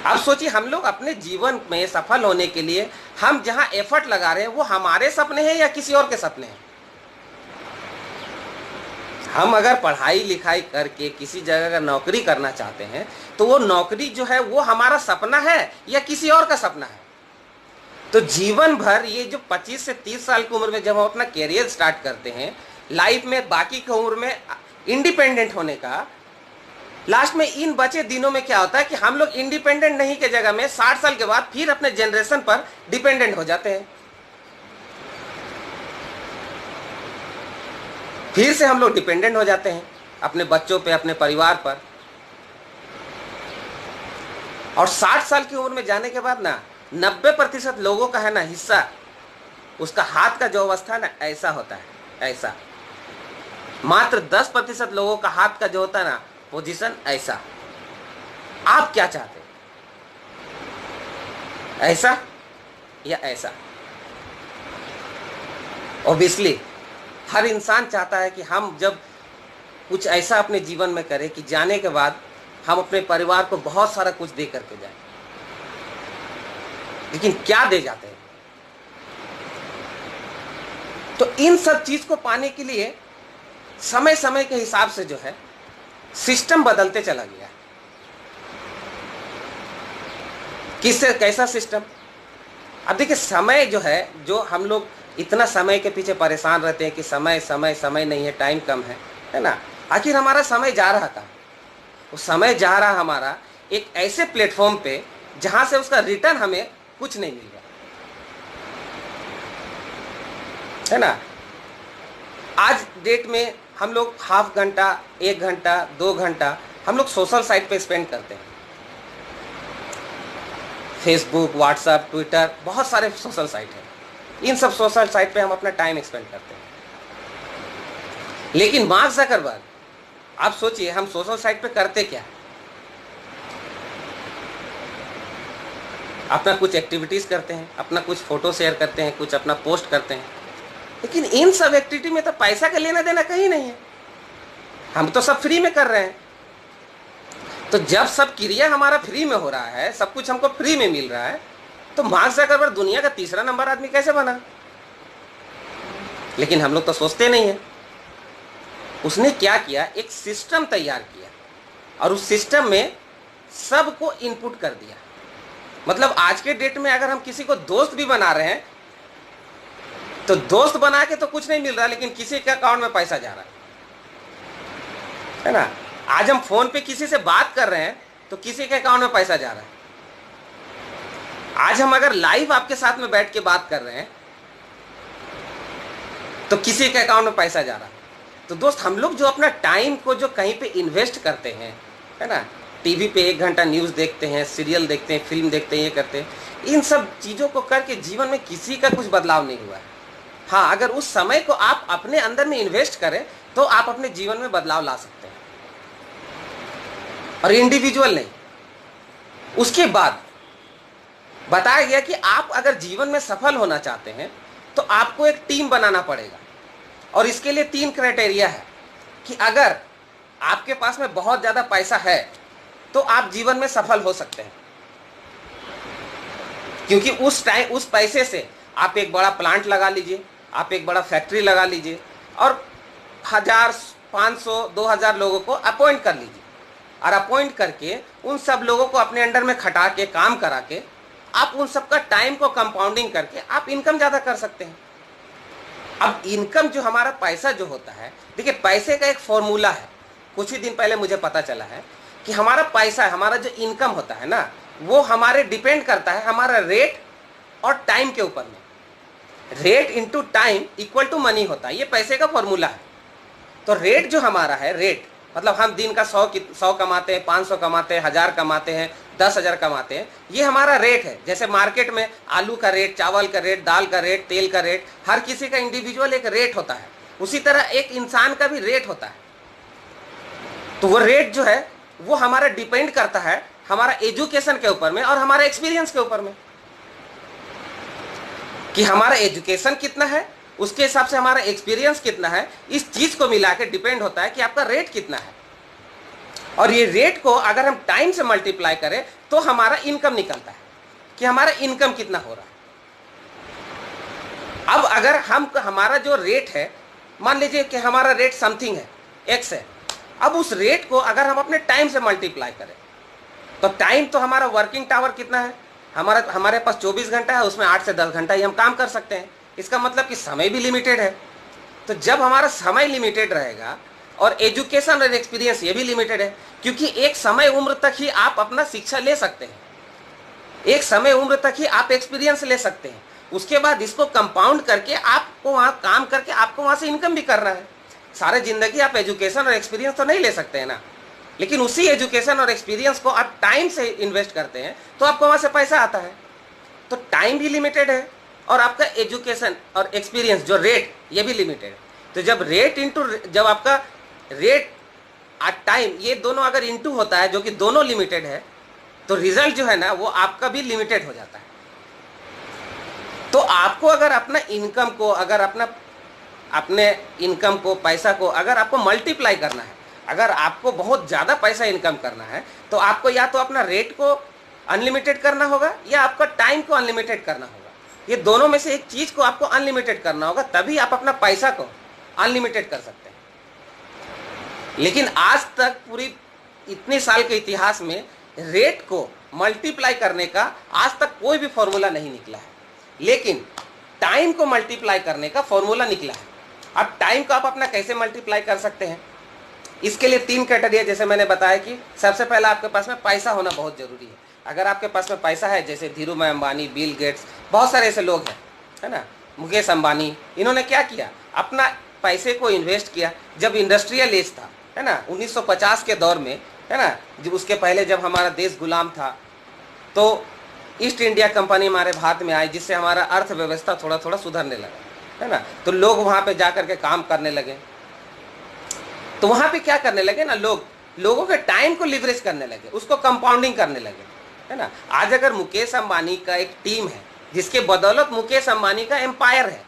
अब सोचिए, हम लोग अपने जीवन में सफल होने के लिए हम जहां एफर्ट लगा रहे हैं वो हमारे सपने हैं या किसी और के सपने हैं? हम अगर पढ़ाई लिखाई करके किसी जगह का नौकरी करना चाहते हैं तो वो नौकरी जो है वो हमारा सपना है या किसी और का सपना है? तो जीवन भर ये जो 25 से 30 साल की उम्र में जब हम अपना कैरियर स्टार्ट करते हैं, लाइफ में बाकी की उम्र में इंडिपेंडेंट होने का, लास्ट में इन बचे दिनों में क्या होता है कि हम लोग इंडिपेंडेंट नहीं के जगह में 60 साल के बाद फिर अपने जनरेशन पर डिपेंडेंट हो जाते हैं। फिर से हम लोग डिपेंडेंट हो जाते हैं अपने बच्चों पे, अपने परिवार पर। और 60 साल की उम्र में जाने के बाद ना 90% लोगों का है ना हिस्सा, उसका हाथ का जो अवस्था ना ऐसा होता है, ऐसा। मात्र 10% लोगों का हाथ का जो होता है ना पोजीशन ऐसा। आप क्या चाहते हैं, ऐसा या ऐसा? ऑब्वियसली हर इंसान चाहता है कि हम जब कुछ ऐसा अपने जीवन में करें कि जाने के बाद हम अपने परिवार को बहुत सारा कुछ दे करके जाएं। लेकिन क्या दे जाते हैं? तो इन सब चीज को पाने के लिए समय समय के हिसाब से जो है सिस्टम बदलते चला गया। किससे कैसा सिस्टम? अब देखिए, समय जो है, जो हम लोग इतना समय के पीछे परेशान रहते हैं कि समय समय समय नहीं है, टाइम कम है ना। आखिर हमारा समय जा रहा था, वो समय जा रहा हमारा एक ऐसे प्लेटफॉर्म पे जहां से उसका रिटर्न हमें कुछ नहीं मिल रहा है ना। आज डेट में हम लोग हाफ घंटा, 1 घंटा, 2 घंटा हम लोग सोशल साइट पे स्पेंड करते हैं। फेसबुक, व्हाट्सएप, ट्विटर, बहुत सारे सोशल साइट हैं। इन सब सोशल साइट पे हम अपना टाइम स्पेंड करते हैं। लेकिन मार्क ज़करबर्ग, आप सोचिए, हम सोशल साइट पे करते क्या? अपना कुछ एक्टिविटीज करते हैं, अपना कुछ फोटो शेयर करते हैं, कुछ अपना पोस्ट करते हैं। लेकिन इन सब एक्टिविटी में तो पैसा का लेना देना कहीं नहीं है। हम तो सब फ्री में कर रहे हैं। तो जब सब क्रिया हमारा फ्री में हो रहा है, सब कुछ हमको फ्री में मिल रहा है, तो मार्क ज़करबर्ग दुनिया का तीसरा नंबर आदमी कैसे बना? लेकिन हम लोग तो सोचते नहीं है। उसने क्या किया? एक सिस्टम तैयार किया और उस सिस्टम में सबको इनपुट कर दिया। मतलब आज के डेट में अगर हम किसी को दोस्त भी बना रहे हैं तो दोस्त बना के तो कुछ नहीं मिल रहा, लेकिन किसी के अकाउंट में पैसा जा रहा है ना। आज हम फोन पे किसी से बात कर रहे हैं तो किसी के अकाउंट में पैसा जा रहा है। आज हम अगर लाइव आपके साथ में बैठ के बात कर रहे हैं तो किसी के अकाउंट में पैसा जा रहा है। तो दोस्त, हम लोग जो अपना टाइम को जो कहीं पे इन्वेस्ट करते हैं, है ना, टीवी पे 1 घंटा न्यूज़ देखते हैं, सीरियल देखते हैं, फिल्म देखते हैं, ये करते हैं, इन सब चीज़ों को करके जीवन में किसी का कुछ बदलाव नहीं हुआ है। हाँ, अगर उस समय को आप अपने अंदर में इन्वेस्ट करें तो आप अपने जीवन में बदलाव ला सकते हैं, और इंडिविजुअल नहीं। उसके बाद बताया गया कि आप अगर जीवन में सफल होना चाहते हैं तो आपको एक टीम बनाना पड़ेगा, और इसके लिए 3 क्राइटेरिया है कि अगर आपके पास में बहुत ज़्यादा पैसा है तो आप जीवन में सफल हो सकते हैं, क्योंकि उस पैसे से आप एक बड़ा प्लांट लगा लीजिए, आप एक बड़ा फैक्ट्री लगा लीजिए और 1000, 500, 2000 लोगों को अपॉइंट कर लीजिए, और अपॉइंट करके उन सब लोगों को अपने अंडर में खटा के काम करा के आप उन सबका टाइम को कंपाउंडिंग करके आप इनकम ज़्यादा कर सकते हैं। अब इनकम जो हमारा पैसा जो होता है, देखिए पैसे का एक फॉर्मूला है। कुछ ही दिन पहले मुझे पता चला है कि हमारा पैसा, हमारा जो इनकम होता है ना, वो हमारे डिपेंड करता है हमारा रेट और टाइम के ऊपर में। Rate into time equal to money होता है, ये पैसे का फॉर्मूला है। तो रेट जो हमारा है, रेट मतलब हम दिन का 100 कमाते हैं, 500 कमाते हैं, 1000 कमाते हैं, 10,000 कमाते हैं, ये हमारा रेट है। जैसे मार्केट में आलू का रेट, चावल का रेट, दाल का रेट, तेल का रेट, हर किसी का इंडिविजुअल एक रेट होता है। उसी तरह एक इंसान का भी रेट होता है। तो वो रेट जो है वो हमारा डिपेंड करता है हमारा एजुकेशन के ऊपर में और हमारा एक्सपीरियंस के ऊपर में, कि हमारा एजुकेशन कितना है, उसके हिसाब से हमारा एक्सपीरियंस कितना है। इस चीज को मिला के डिपेंड होता है कि आपका रेट कितना है, और ये रेट को अगर हम टाइम से मल्टीप्लाई करें तो हमारा इनकम निकलता है कि हमारा इनकम कितना हो रहा है। अब अगर हमारा जो रेट है, मान लीजिए कि हमारा रेट समथिंग है, एक्स है, अब उस रेट को अगर हम अपने टाइम से मल्टीप्लाई करें तो टाइम तो हमारा वर्किंग टावर कितना है, हमारे पास 24 घंटा है, उसमें 8 से 10 घंटा ही हम काम कर सकते हैं। इसका मतलब कि समय भी लिमिटेड है। तो जब हमारा समय लिमिटेड रहेगा और एजुकेशन और एक्सपीरियंस ये भी लिमिटेड है, क्योंकि एक समय उम्र तक ही आप अपना शिक्षा ले सकते हैं, एक समय उम्र तक ही आप एक्सपीरियंस ले सकते हैं। उसके बाद इसको कंपाउंड करके आपको वहाँ काम करके आपको वहाँ से इनकम भी करना है। सारे जिंदगी आप एजुकेशन और एक्सपीरियंस तो नहीं ले सकते हैं ना, लेकिन उसी एजुकेशन और एक्सपीरियंस को आप टाइम से इन्वेस्ट करते हैं तो आपको वहाँ से पैसा आता है। तो टाइम भी लिमिटेड है और आपका एजुकेशन और एक्सपीरियंस जो रेट, ये भी लिमिटेड है। तो जब आपका रेट और टाइम ये दोनों अगर इंटू होता है, जो कि दोनों लिमिटेड है, तो रिजल्ट जो है ना वो आपका भी लिमिटेड हो जाता है। तो आपको अगर अपना इनकम को, अगर अपने इनकम को, पैसा को अगर आपको मल्टीप्लाई करना है अगर आपको बहुत ज़्यादा पैसा इनकम करना है तो आपको या तो अपना रेट को अनलिमिटेड करना होगा या आपका टाइम को अनलिमिटेड करना होगा। ये दोनों में से एक चीज़ को आपको अनलिमिटेड करना होगा, तभी आप अपना पैसा को अनलिमिटेड कर सकते हैं। लेकिन आज तक पूरी इतने साल के इतिहास में रेट को मल्टीप्लाई करने का आज तक कोई भी फॉर्मूला नहीं निकला है, लेकिन टाइम को मल्टीप्लाई करने का फॉर्मूला निकला है। अब टाइम को आप अपना कैसे मल्टीप्लाई कर सकते हैं, इसके लिए 3 क्राइटेरिया जैसे मैंने बताया कि सबसे पहला आपके पास में पैसा होना बहुत ज़रूरी है। अगर आपके पास में पैसा है, जैसे धीरूभाई अंबानी, बिल गेट्स, बहुत सारे ऐसे लोग हैं, है ना, मुकेश अंबानी, इन्होंने क्या किया, अपना पैसे को इन्वेस्ट किया। जब इंडस्ट्रियल एज था, है ना, 1950 के दौर में, है ना, जब उसके पहले जब हमारा देश गुलाम था, तो ईस्ट इंडिया कंपनी हमारे भारत में आई, जिससे हमारा अर्थव्यवस्था थोड़ा थोड़ा सुधरने लगा, है ना। तो लोग वहाँ पे जा करके काम करने लगे, तो वहाँ पे क्या करने लगे ना, लोगों के टाइम को लिवरेज करने लगे, उसको कंपाउंडिंग करने लगे, है ना। आज अगर मुकेश अंबानी का एक टीम है जिसके बदौलत मुकेश अंबानी का एम्पायर है,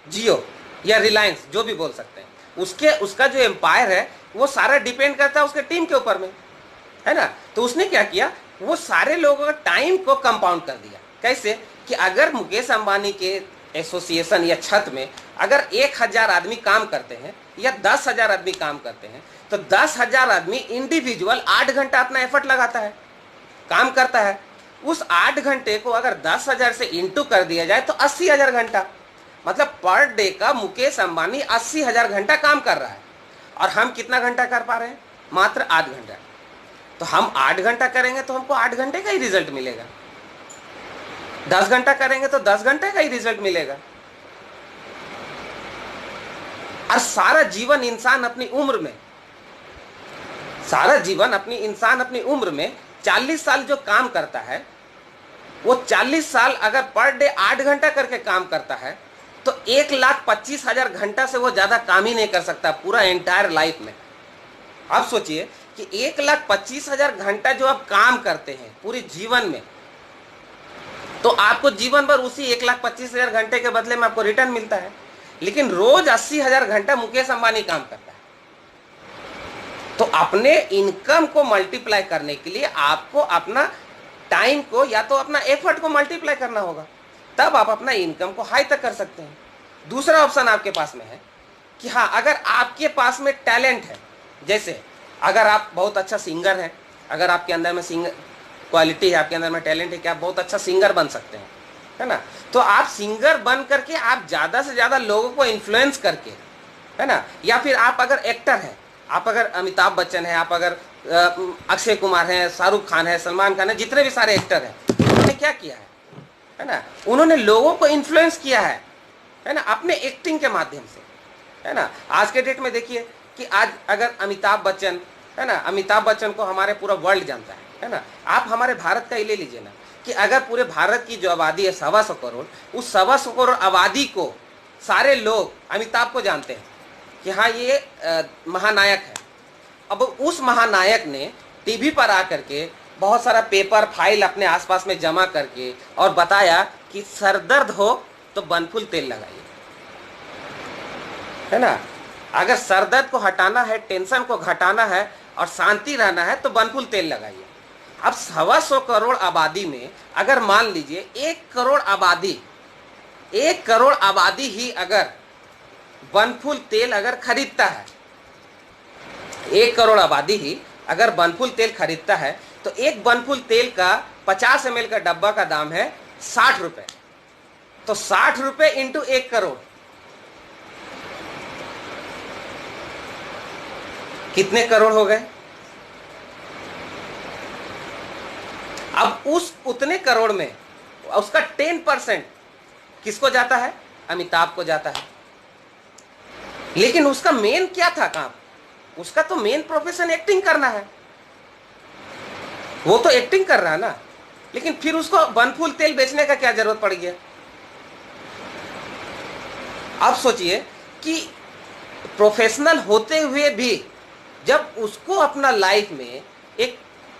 जियो या रिलायंस जो भी बोल सकते हैं, उसका जो एम्पायर है वो सारा डिपेंड करता है उसके टीम के ऊपर में, है ना। तो उसने क्या किया, वो सारे लोगों का टाइम को कंपाउंड कर दिया। कैसे कि अगर मुकेश अंबानी के एसोसिएशन या छत में अगर 1000 आदमी काम करते हैं या 10,000 आदमी काम करते हैं, तो 10,000 आदमी इंडिविजुअल 8 घंटा अपना एफर्ट लगाता है, काम करता है। उस 8 घंटे को अगर 10,000 से इंटू कर दिया जाए तो 80,000 घंटा, मतलब पर डे का मुकेश अंबानी 80,000 घंटा काम कर रहा है। और हम कितना घंटा कर पा रहे हैं, मात्र 8 घंटा। तो हम 8 घंटा करेंगे तो हमको 8 घंटे का ही रिजल्ट मिलेगा, 10 घंटा करेंगे तो 10 घंटे का ही रिजल्ट मिलेगा। और सारा जीवन इंसान अपनी उम्र में 40 साल जो काम करता है, वो 40 साल अगर पर डे 8 घंटा करके काम करता है तो 1,25,000 घंटा से वो ज़्यादा काम ही नहीं कर सकता पूरा एंटायर लाइफ में। आप सोचिए कि 1,25,000 घंटा जो आप काम करते हैं पूरे जीवन में, तो आपको जीवन भर उसी 1,25,000 घंटे के बदले में आपको रिटर्न मिलता है। लेकिन रोज 80,000 घंटा मुकेश अंबानी काम करता है। तो अपने इनकम को मल्टीप्लाई करने के लिए आपको अपना टाइम को या तो अपना एफर्ट को मल्टीप्लाई करना होगा, तब आप अपना इनकम को हाई तक कर सकते हैं। दूसरा ऑप्शन आपके पास में है कि हाँ, अगर आपके पास में टैलेंट है, जैसे अगर आप बहुत अच्छा सिंगर हैं, अगर आपके अंदर में सिंगर क्वालिटी है, आपके अंदर में टैलेंट है कि आप बहुत अच्छा सिंगर बन सकते हैं, है ना, तो आप सिंगर बन करके आप ज़्यादा से ज़्यादा लोगों को इन्फ्लुएंस करके, है ना, या फिर आप अगर एक्टर हैं, आप अगर अमिताभ बच्चन हैं, आप अगर अक्षय कुमार हैं, शाहरुख खान है, सलमान खान है, जितने भी सारे एक्टर हैं, उन्होंने क्या किया है ना, उन्होंने लोगों को इन्फ्लुएंस किया है ना, अपने एक्टिंग के माध्यम से, है ना। आज के डेट में देखिए कि आज अगर अमिताभ बच्चन, है ना, अमिताभ बच्चन को हमारे पूरा वर्ल्ड जानता है ना। आप हमारे भारत का ही ले लीजिए ना, कि अगर पूरे भारत की जो आबादी है 125 करोड़, उस 125 करोड़ आबादी को सारे लोग अमिताभ को जानते हैं कि हाँ ये महानायक है। अब उस महानायक ने टीवी पर आकर के बहुत सारा पेपर फाइल अपने आसपास में जमा करके और बताया कि सरदर्द हो तो बनफूल तेल लगाइए, है ना। अगर सरदर्द को हटाना है, टेंशन को घटाना है और शांति रहना है तो बनफूल तेल लगाइए। अब 125 करोड़ आबादी में अगर मान लीजिए 1 करोड़ आबादी ही अगर बनफूल तेल अगर खरीदता है, 1 करोड़ आबादी ही अगर बनफूल तेल खरीदता है, तो एक बनफूल तेल का 50 ml का डब्बा का दाम है 60 रुपए। तो 60 रुपए इंटू 1 करोड़ कितने करोड़ हो गए। अब उस उतने करोड़ में उसका 10% किसको जाता है, अमिताभ को जाता है। लेकिन उसका मेन क्या था काम, उसका तो मेन प्रोफेशन एक्टिंग करना है, वो तो एक्टिंग कर रहा है ना। लेकिन फिर उसको बनफूल तेल बेचने का क्या जरूरत पड़ गया। आप सोचिए कि प्रोफेशनल होते हुए भी जब उसको अपना लाइफ में एक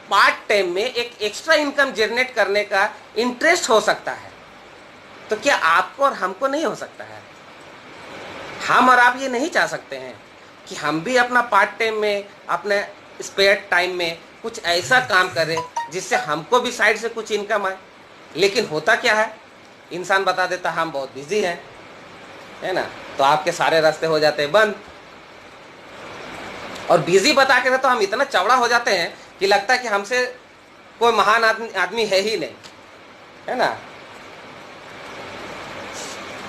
पार्ट टाइम में एक एक्स्ट्रा इनकम जनरेट करने का इंटरेस्ट हो सकता है, तो क्या आपको और हमको नहीं हो सकता है। हम और आप ये नहीं चाह सकते हैं। कि हम भी अपना पार्ट टाइम में, अपने स्पेयर टाइम में कुछ ऐसा काम करें जिससे हमको भी साइड से कुछ इनकम आए। लेकिन होता क्या है, इंसान बता देता हम बहुत बिजी हैं, है ना, तो आपके सारे रास्ते हो जाते हैं बंद। और बिजी बता के तो हम इतना चौड़ा हो जाते हैं कि लगता है कि हमसे कोई महान आदमी है ही नहीं, है ना।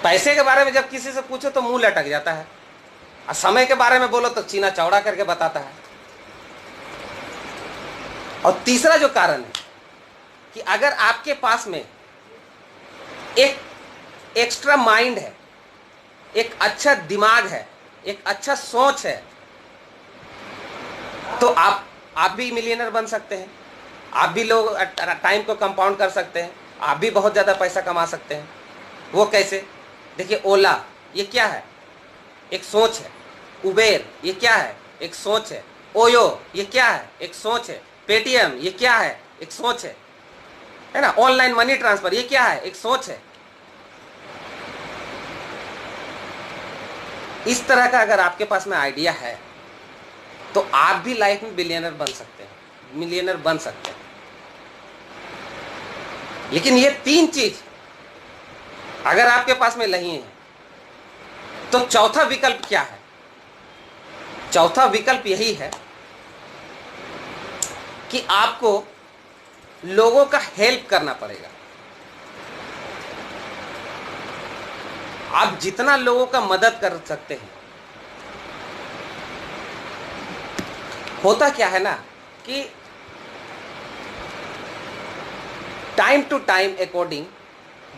पैसे के बारे में जब किसी से पूछो तो मुंह लटक जाता है, और समय के बारे में बोलो तो सीना चौड़ा करके बताता है। और तीसरा जो कारण है कि अगर आपके पास में एक एक्स्ट्रा माइंड है, एक अच्छा दिमाग है, एक अच्छा सोच है, तो आप भी मिलियनर बन सकते हैं, आप भी लोग टाइम को कंपाउंड कर सकते हैं, आप भी बहुत ज़्यादा पैसा कमा सकते हैं। वो कैसे? देखिए, ओला ये क्या है? एक सोच है। उबेर ये क्या है? एक सोच है। ओयो ये क्या है? एक सोच है। पेटीएम ये क्या है? एक सोच है ना। ऑनलाइन मनी ट्रांसफर ये क्या है? एक सोच है। इस तरह का अगर आपके पास में आइडिया है तो आप भी लाइफ में बिलियनर बन सकते हैं, मिलियनर बन सकते हैं। लेकिन ये तीन चीज अगर आपके पास में नहीं है तो चौथा विकल्प क्या है? चौथा विकल्प यही है कि आपको लोगों का हेल्प करना पड़ेगा। आप जितना लोगों का मदद कर सकते हैं। होता क्या है ना कि टाइम टू टाइम अकॉर्डिंग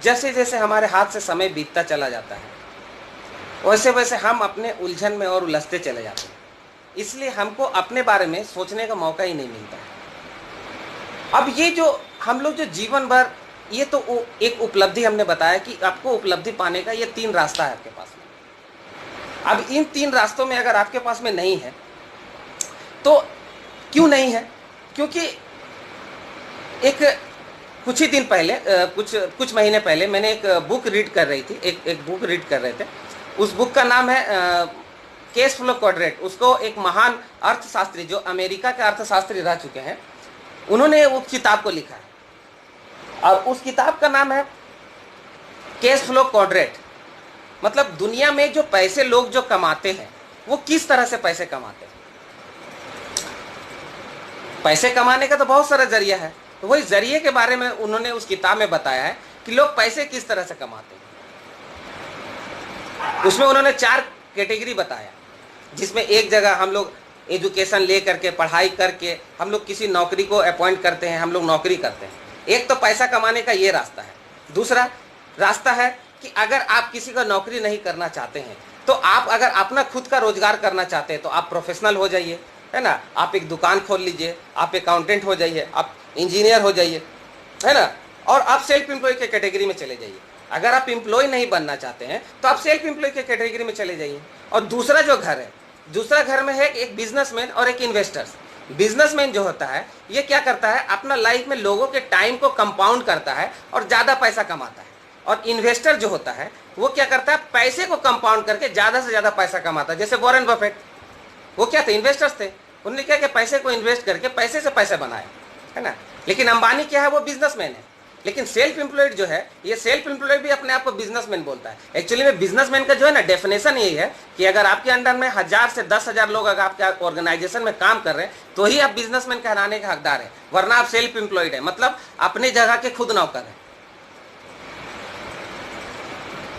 जैसे जैसे हमारे हाथ से समय बीतता चला जाता है, वैसे वैसे हम अपने उलझन में और उलझते चले जाते हैं। इसलिए हमको अपने बारे में सोचने का मौका ही नहीं मिलता है। अब ये जो हम लोग जो जीवन भर, ये तो एक उपलब्धि हमने बताया कि आपको उपलब्धि पाने का ये तीन रास्ता है आपके पास में। अब इन तीन रास्तों में अगर आपके पास में नहीं है तो क्यों नहीं है? क्योंकि एक कुछ ही दिन पहले, कुछ महीने पहले मैंने एक बुक रीड कर रही थी, एक बुक रीड कर रहे थे। उस बुक का नाम है कैश फ्लो क्वाड्रेंट। उसको एक महान अर्थशास्त्री जो अमेरिका के अर्थशास्त्री रह चुके हैं, उन्होंने वो किताब को लिखा है और उस किताब का नाम है कैश फ्लो क्वाड्रेंट। मतलब दुनिया में जो पैसे लोग जो कमाते हैं वो किस तरह से पैसे कमाते हैं। पैसे कमाने का तो बहुत सारा जरिया है, तो वही जरिए के बारे में उन्होंने उस किताब में बताया है कि लोग पैसे किस तरह से कमाते हैं। उसमें उन्होंने 4 कैटेगरी बताया, जिसमें एक जगह हम लोग एजुकेशन ले करके, पढ़ाई करके हम लोग किसी नौकरी को अपॉइंट करते हैं, हम लोग नौकरी करते हैं। एक तो पैसा कमाने का ये रास्ता है। दूसरा रास्ता है कि अगर आप किसी का नौकरी नहीं करना चाहते हैं तो आप अगर अपना खुद का रोजगार करना चाहते हैं तो आप प्रोफेशनल हो जाइए, है ना। आप एक दुकान खोल लीजिए, आप अकाउंटेंट हो जाइए, आप इंजीनियर हो जाइए, है ना। और आप सेल्फ एम्प्लॉय के कैटेगरी में चले जाइए। अगर आप एम्प्लॉय नहीं बनना चाहते हैं तो आप सेल्फ एम्प्लॉय के कैटेगरी में चले जाइए। और दूसरा जो घर है, दूसरा घर में है एक बिजनेसमैन और एक इन्वेस्टर्स। बिजनेसमैन जो होता है ये क्या करता है, अपना लाइफ में लोगों के टाइम को कंपाउंड करता है और ज़्यादा पैसा कमाता है। और इन्वेस्टर जो होता है वो क्या करता है, पैसे को कंपाउंड करके ज़्यादा से ज़्यादा पैसा कमाता है। जैसे वॉरेन बफेट, वो क्या थे, इन्वेस्टर्स थे। उन्होंने क्या कि पैसे को इन्वेस्ट करके पैसे से पैसे बनाए, है ना। लेकिन अंबानी क्या है, वो बिजनेसमैन है। लेकिन सेल्फ एम्प्लॉयड जो है, ये सेल्फ एम्प्लॉयड भी अपने आप को बिजनेसमैन बोलता है। एक्चुअली में बिजनेसमैन का जो है ना डेफिनेशन यही है कि अगर आपके अंडर में 1000 से 10,000 लोग अगर आपके ऑर्गेनाइजेशन में काम कर रहे हैं तो ही आप बिजनेसमैन कहलाने का हकदार है, वरना आप सेल्फ एम्प्लॉयड है, मतलब अपने जगह के खुद नौकर है।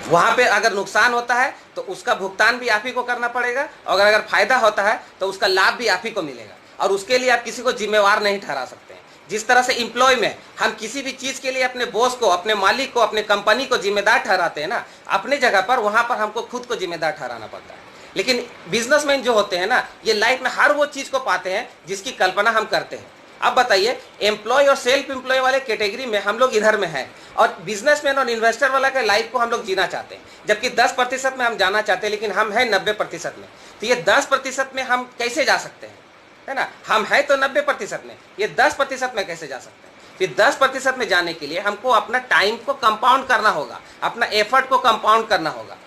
वहां पे अगर नुकसान होता है तो उसका भुगतान भी आप ही को करना पड़ेगा, और अगर फायदा होता है तो उसका लाभ भी आप ही को मिलेगा, और उसके लिए आप किसी को जिम्मेवार नहीं ठहरा सकते हैं। जिस तरह से एम्प्लॉय में हम किसी भी चीज के लिए अपने बॉस को, अपने मालिक को, अपने कंपनी को जिम्मेदार ठहराते हैं ना, अपने जगह पर वहां पर हमको खुद को जिम्मेदार ठहराना पड़ता है। लेकिन बिजनेसमैन जो होते हैं ना, ये लाइफ में हर वो चीज को पाते हैं जिसकी कल्पना हम करते हैं। अब बताइए, एम्प्लॉय और सेल्फ एम्प्लॉय वाले कैटेगरी में हम लोग इधर में हैं, और बिजनेसमैन और इन्वेस्टर वाला का लाइफ को हम लोग जीना चाहते हैं, जबकि 10% में हम जाना चाहते हैं, लेकिन हम हैं 90% में। तो ये 10% में हम कैसे जा सकते हैं, है ना। हम है तो 90% में, ये 10% में कैसे जा सकते हैं। फिर 10% में जाने के लिए हमको अपना टाइम को कंपाउंड करना होगा, अपना एफर्ट को कंपाउंड करना होगा।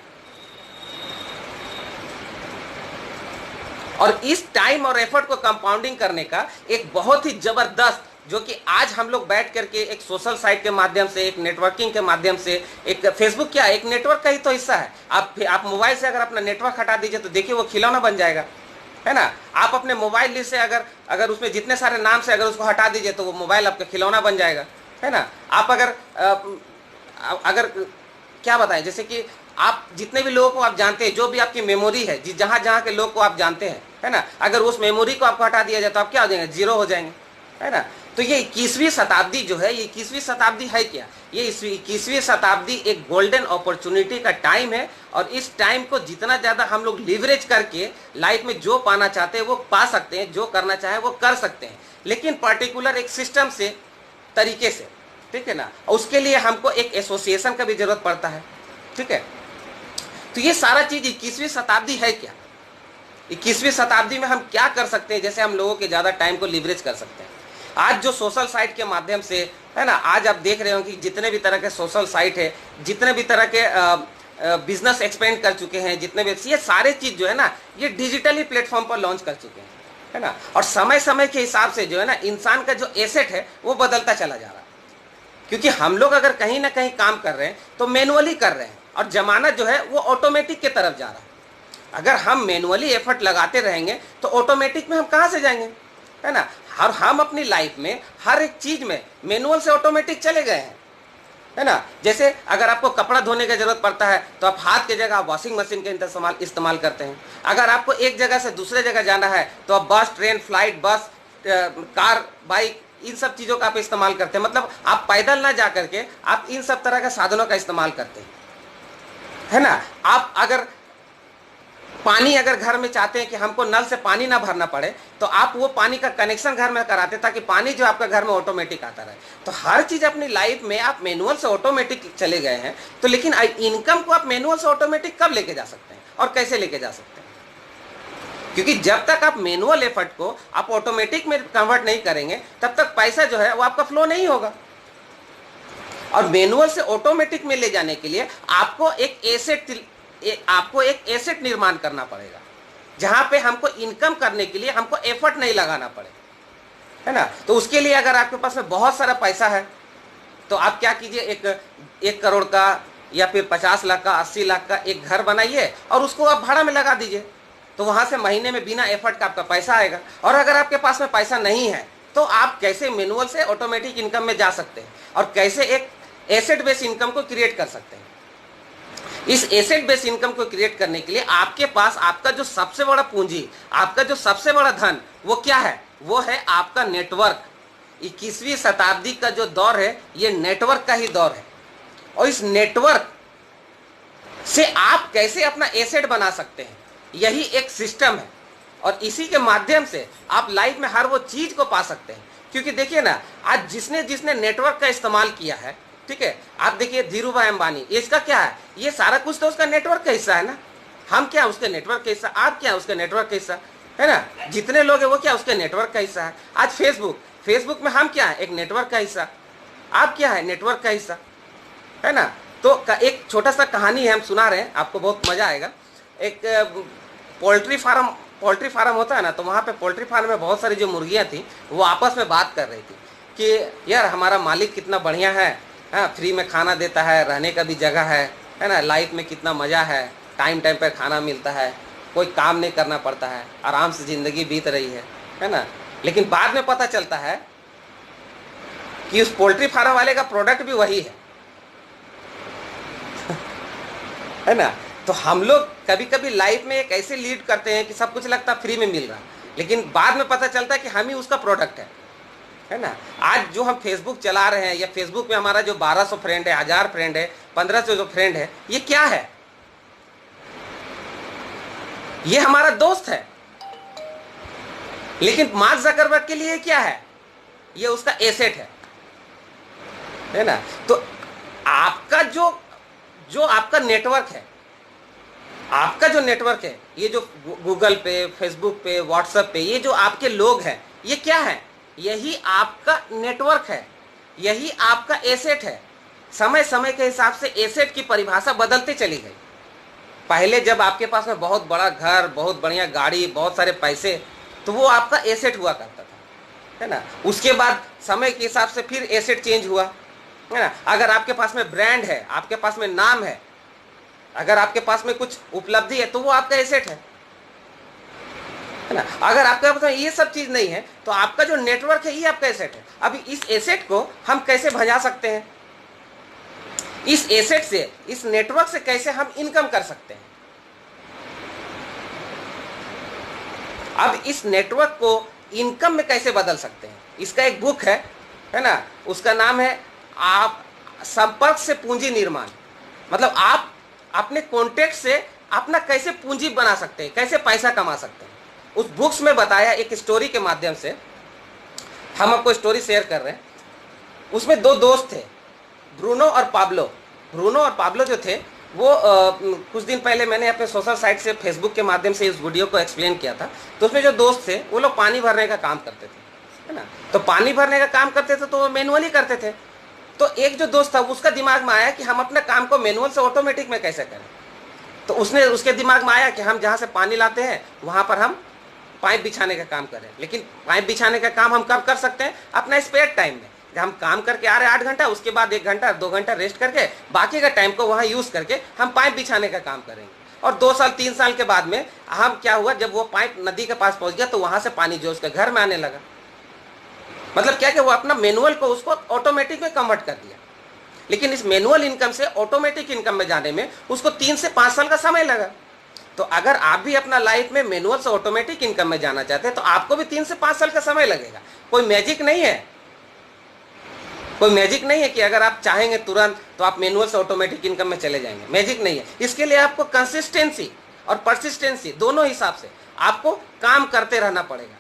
और इस टाइम और एफर्ट को कंपाउंडिंग करने का एक बहुत ही जबरदस्त, जो कि आज हम लोग बैठ करके एक सोशल साइट के माध्यम से, एक नेटवर्किंग के माध्यम से, एक फेसबुक क्या है, एक नेटवर्क का ही तो हिस्सा है। आप मोबाइल से अगर अपना नेटवर्क हटा दीजिए तो देखिए वो खिलौना बन जाएगा, है ना। आप अपने मोबाइल लिस्ट से अगर उसमें जितने सारे नाम से अगर उसको हटा दीजिए तो वो मोबाइल आपका खिलौना बन जाएगा, है ना। आप अगर क्या बताएं, जैसे कि आप जितने भी लोगों को आप जानते हैं, जो भी आपकी मेमोरी है, जहां जहां के लोग को आप जानते हैं, है ना, अगर उस मेमोरी को आपको हटा दिया जाए तो आप क्या हो जाएंगे, जीरो हो जाएंगे, है ना। तो ये 21वीं शताब्दी जो है, ये 21वीं शताब्दी है क्या, ये 21वीं शताब्दी एक गोल्डन अपॉर्चुनिटी का टाइम है। और इस टाइम को जितना ज़्यादा हम लोग लिवरेज करके लाइफ में जो पाना चाहते हैं वो पा सकते हैं, जो करना चाहे वो कर सकते हैं, लेकिन पर्टिकुलर एक सिस्टम से, तरीके से, ठीक है ना। उसके लिए हमको एक एसोसिएशन का भी जरूरत पड़ता है, ठीक है। तो ये सारा चीज़ 21वीं शताब्दी है क्या, 21वीं शताब्दी में हम क्या कर सकते हैं, जैसे हम लोगों के ज़्यादा टाइम को लिवरेज कर सकते हैं। आज जो सोशल साइट के माध्यम से, है ना, आज आप देख रहे हो कि जितने भी तरह के सोशल साइट है, जितने भी तरह के बिजनेस एक्सपेंड कर चुके हैं, जितने भी, ये सारे चीज़ जो है ना, ये डिजिटली प्लेटफॉर्म पर लॉन्च कर चुके हैं, है ना। और समय समय के हिसाब से जो है ना, इंसान का जो एसेट है वो बदलता चला जा रहा है, क्योंकि हम लोग अगर कहीं ना कहीं काम कर रहे हैं तो मैनुअली कर रहे हैं, और जमाना जो है वो ऑटोमेटिक की तरफ जा रहा है। अगर हम मैनुअली एफर्ट लगाते रहेंगे तो ऑटोमेटिक में हम कहाँ से जाएंगे, है ना। और हम अपनी लाइफ में हर एक चीज में मैनुअल से ऑटोमेटिक चले गए हैं, है ना। जैसे अगर आपको कपड़ा धोने की जरूरत पड़ता है तो आप हाथ की जगह वॉशिंग मशीन का इस्तेमाल करते हैं। अगर आपको एक जगह से दूसरे जगह जाना है तो आप बस, ट्रेन, फ्लाइट, बस, कार, बाइक, इन सब चीज़ों का आप इस्तेमाल करते हैं। मतलब आप पैदल ना जा करके आप इन सब तरह के साधनों का इस्तेमाल करते हैं, है ना। आप अगर पानी अगर घर में चाहते हैं कि हमको नल से पानी ना भरना पड़े तो आप वो पानी का कनेक्शन घर में कराते, ताकि पानी जो आपका घर में ऑटोमेटिक आता रहे। तो हर चीज़ अपनी लाइफ में आप मैनुअल से ऑटोमेटिक चले गए हैं, तो लेकिन इनकम को आप मैनुअल से ऑटोमेटिक कब लेके जा सकते हैं और कैसे लेके जा सकते हैं? क्योंकि जब तक आप मैनुअल एफर्ट को आप ऑटोमेटिक में कन्वर्ट नहीं करेंगे तब तक पैसा जो है वो आपका फ्लो नहीं होगा। और मैनुअल से ऑटोमेटिक में ले जाने के लिए आपको एक एसेट निर्माण करना पड़ेगा, जहां पे हमको इनकम करने के लिए हमको एफर्ट नहीं लगाना पड़े, है ना। तो उसके लिए अगर आपके पास में बहुत सारा पैसा है तो आप क्या कीजिए, एक करोड़ का या फिर 50 लाख का, 80 लाख का एक घर बनाइए और उसको आप भाड़ा में लगा दीजिए, तो वहां से महीने में बिना एफर्ट का आपका पैसा आएगा। और अगर आपके पास में पैसा नहीं है तो आप कैसे मैनुअल से ऑटोमेटिक इनकम में जा सकते हैं और कैसे एक एसेट बेस्ड इनकम को क्रिएट कर सकते हैं। इस एसेट बेस्ड इनकम को क्रिएट करने के लिए आपके पास आपका जो सबसे बड़ा पूंजी, आपका जो सबसे बड़ा धन, वो क्या है? वो है आपका नेटवर्क। 21वीं शताब्दी का जो दौर है ये नेटवर्क का ही दौर है, और इस नेटवर्क से आप कैसे अपना एसेट बना सकते हैं, यही एक सिस्टम है। और इसी के माध्यम से आप लाइफ में हर वो चीज को पा सकते हैं। क्योंकि देखिए ना, आज जिसने जिसने नेटवर्क का इस्तेमाल किया है, ठीक है, आप देखिए धीरू भाई अंबानी, इसका क्या है, ये सारा कुछ तो उसका नेटवर्क का हिस्सा है ना। हम क्या उसके नेटवर्क का हिस्सा, आप क्या उसके नेटवर्क का हिस्सा, है ना। जितने लोग हैं वो क्या उसके नेटवर्क का हिस्सा है। आज फेसबुक में हम क्या है, एक नेटवर्क का हिस्सा। आप क्या है, नेटवर्क का हिस्सा, है ना। तो एक छोटा सा कहानी है, हम सुना रहे हैं, आपको बहुत मजा आएगा। एक पोल्ट्री फार्म होता है ना, तो वहाँ पे पोल्ट्री फार्म में बहुत सारी जो मुर्गियाँ थी वो आपस में बात कर रही थी कि यार हमारा मालिक कितना बढ़िया है, हाँ, फ्री में खाना देता है, रहने का भी जगह है ना, लाइफ में कितना मज़ा है, टाइम पे खाना मिलता है, कोई काम नहीं करना पड़ता है, आराम से ज़िंदगी बीत रही है ना। लेकिन बाद में पता चलता है कि उस पोल्ट्री फार्म वाले का प्रोडक्ट भी वही है ना। तो हम लोग कभी कभी लाइफ में एक ऐसे लीड करते हैं कि सब कुछ लगता है फ्री में मिल रहा है, लेकिन बाद में पता चलता है कि हम ही उसका प्रोडक्ट है ना। आज जो हम फेसबुक चला रहे हैं, या फेसबुक में हमारा जो 1200 फ्रेंड है, 1000 फ्रेंड है, 1500 जो फ्रेंड है, ये क्या है? ये हमारा दोस्त है। लेकिन मार्क जकरबर्ग के लिए क्या है? ये उसका एसेट है ना। तो आपका जो आपका नेटवर्क है, आपका जो नेटवर्क है, ये जो गूगल पे, फेसबुक पे, व्हाट्सएप पे, ये जो आपके लोग हैं, ये क्या है? यही आपका नेटवर्क है, यही आपका एसेट है। समय समय के हिसाब से एसेट की परिभाषा बदलती चली गई। पहले जब आपके पास में बहुत बड़ा घर, बहुत बढ़िया गाड़ी, बहुत सारे पैसे, तो वो आपका एसेट हुआ करता था, है ना। उसके बाद समय के हिसाब से फिर एसेट चेंज हुआ, है ना। अगर आपके पास में ब्रांड है, आपके पास में नाम है, अगर आपके पास में कुछ उपलब्धि है, तो वो आपका एसेट है ना। अगर आपके पास में ये सब चीज नहीं है तो आपका जो नेटवर्क है ये आपका एसेट है। अभी इस एसेट को हम कैसे भजा सकते हैं, इस एसेट से, इस नेटवर्क से कैसे हम इनकम कर सकते हैं। अब इस नेटवर्क को इनकम में कैसे बदल सकते हैं, इसका एक बुक है ना, उसका नाम है आप संपर्क से पूंजी निर्माण। मतलब आप अपने कॉन्टेक्ट से अपना कैसे पूंजी बना सकते हैं, कैसे पैसा कमा सकते हैं। उस बुक्स में बताया एक स्टोरी के माध्यम से, हम आपको स्टोरी शेयर कर रहे हैं। उसमें दो दोस्त थे, ब्रूनो और पाब्लो। ब्रूनो और पाब्लो जो थे वो कुछ दिन पहले मैंने अपने सोशल साइट से, फेसबुक के माध्यम से इस वीडियो को एक्सप्लेन किया था। तो उसमें जो दोस्त थे वो लोग पानी भरने का काम करते थे, है ना। तो पानी भरने का काम करते थे तो वो मैनुअली करते थे। तो एक जो दोस्त था उसका दिमाग में आया कि हम अपने काम को मैनुअल से ऑटोमेटिक में कैसे करें। तो उसके दिमाग में आया कि हम जहाँ से पानी लाते हैं वहाँ पर हम पाइप बिछाने का काम करें। लेकिन पाइप बिछाने का काम हम कब कर सकते हैं, अपना स्पेयर टाइम में। जब हम काम करके आ रहे हैं 8 घंटा, उसके बाद 1 घंटा 2 घंटा रेस्ट करके बाकी का टाइम को वहाँ यूज करके हम पाइप बिछाने का काम करेंगे। और 2 साल 3 साल के बाद में हम क्या हुआ, जब वो पाइप नदी के पास पहुंच गया तो वहां से पानी जो उसके घर में आने लगा। मतलब क्या कि वो अपना मैनुअल को उसको ऑटोमेटिक में कन्वर्ट कर दिया। लेकिन इस मैनुअल इनकम से ऑटोमेटिक इनकम में जाने में उसको 3 से 5 साल का समय लगा। तो अगर आप भी अपना लाइफ में मैनुअल से ऑटोमेटिक इनकम में जाना चाहते हैं तो आपको भी 3 से 5 साल का समय लगेगा। कोई मैजिक नहीं है, कोई मैजिक नहीं है कि अगर आप चाहेंगे तुरंत तो आप मैनुअल से ऑटोमेटिक इनकम में चले जाएंगे। मैजिक नहीं है। इसके लिए आपको कंसिस्टेंसी और परसिस्टेंसी दोनों हिसाब से आपको काम करते रहना पड़ेगा।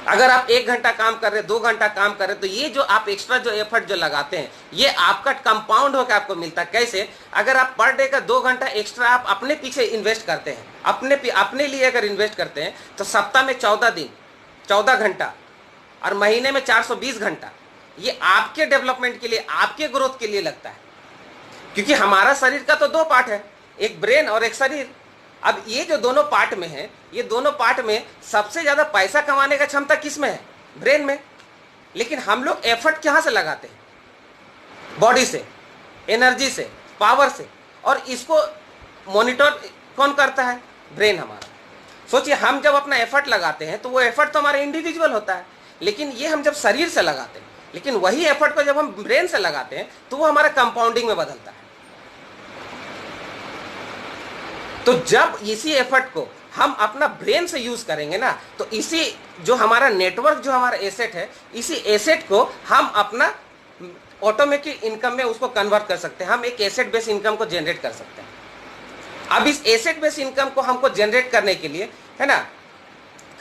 अगर आप 1 घंटा काम कर रहे, 2 घंटा काम कर रहे, तो ये जो आप एक्स्ट्रा जो एफर्ट जो लगाते हैं ये आपका कंपाउंड होकर आपको मिलता है। कैसे? अगर आप पर डे का 2 घंटा एक्स्ट्रा आप अपने पीछे इन्वेस्ट करते हैं, अपने लिए अगर इन्वेस्ट करते हैं, तो सप्ताह में 14 दिन 14 घंटा और महीने में 420 घंटा ये आपके डेवलपमेंट के लिए, आपके ग्रोथ के लिए लगता है। क्योंकि हमारा शरीर का तो 2 पार्ट है, एक ब्रेन और एक शरीर। अब ये जो दोनों पार्ट में है, ये दोनों पार्ट में सबसे ज्यादा पैसा कमाने का क्षमता किस में है? ब्रेन में। लेकिन हम लोग एफर्ट कहां से लगाते हैं? बॉडी से, एनर्जी से, पावर से। और इसको मॉनिटर कौन करता है? ब्रेन हमारा। सोचिए, हम जब अपना एफर्ट लगाते हैं तो वो एफर्ट तो हमारा इंडिविजुअल होता है, लेकिन ये हम जब शरीर से लगाते हैं। लेकिन वही एफर्ट को जब हम ब्रेन से लगाते हैं तो वो हमारा कंपाउंडिंग में बदलता है। तो जब इसी एफर्ट को हम अपना ब्रेन से यूज करेंगे ना, तो इसी जो हमारा नेटवर्क, जो हमारा एसेट है, इसी एसेट को हम अपना ऑटोमेटिक इनकम में उसको कन्वर्ट कर सकते हैं। हम एक एसेट बेस्ड इनकम को जनरेट कर सकते हैं। अब इस एसेट बेस्ड इनकम को हमको जनरेट करने के लिए, है ना,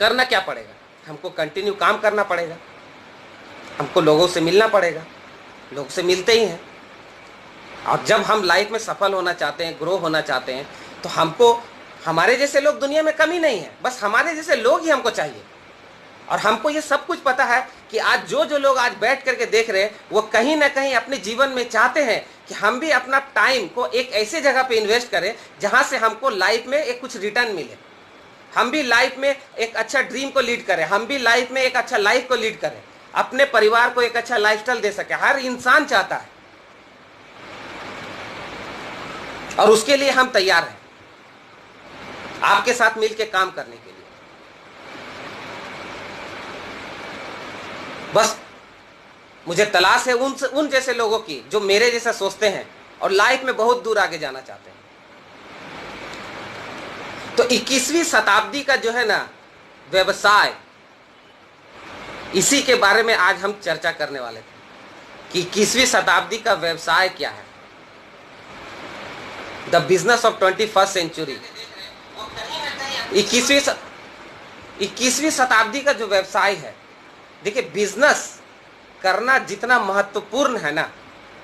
करना क्या पड़ेगा? हमको कंटिन्यू काम करना पड़ेगा, हमको लोगों से मिलना पड़ेगा। लोग से मिलते ही हैं। और जब हम लाइफ में सफल होना चाहते हैं, ग्रो होना चाहते हैं, तो हमको, हमारे जैसे लोग दुनिया में कमी नहीं है, बस हमारे जैसे लोग ही हमको चाहिए। और हमको ये सब कुछ पता है कि आज जो लोग आज बैठ करके देख रहे हैं, वो कहीं ना कहीं अपने जीवन में चाहते हैं कि हम भी अपना टाइम को एक ऐसे जगह पे इन्वेस्ट करें जहां से हमको लाइफ में एक कुछ रिटर्न मिले। हम भी लाइफ में एक अच्छा ड्रीम को लीड करें, हम भी लाइफ में एक अच्छा लाइफ को लीड करें, अपने परिवार को एक अच्छा लाइफस्टाइल दे सके। हर इंसान चाहता है और उसके लिए हम तैयार हैं आपके साथ मिलकर काम करने के लिए। बस मुझे तलाश है उन जैसे लोगों की जो मेरे जैसा सोचते हैं और लाइफ में बहुत दूर आगे जाना चाहते हैं। तो 21वीं शताब्दी का जो है ना व्यवसाय, इसी के बारे में आज हम चर्चा करने वाले थे कि 21वीं शताब्दी का व्यवसाय क्या है। The business of 21st century. 21वीं शताब्दी का जो व्यवसाय है, देखिए, बिजनेस करना जितना महत्वपूर्ण है ना,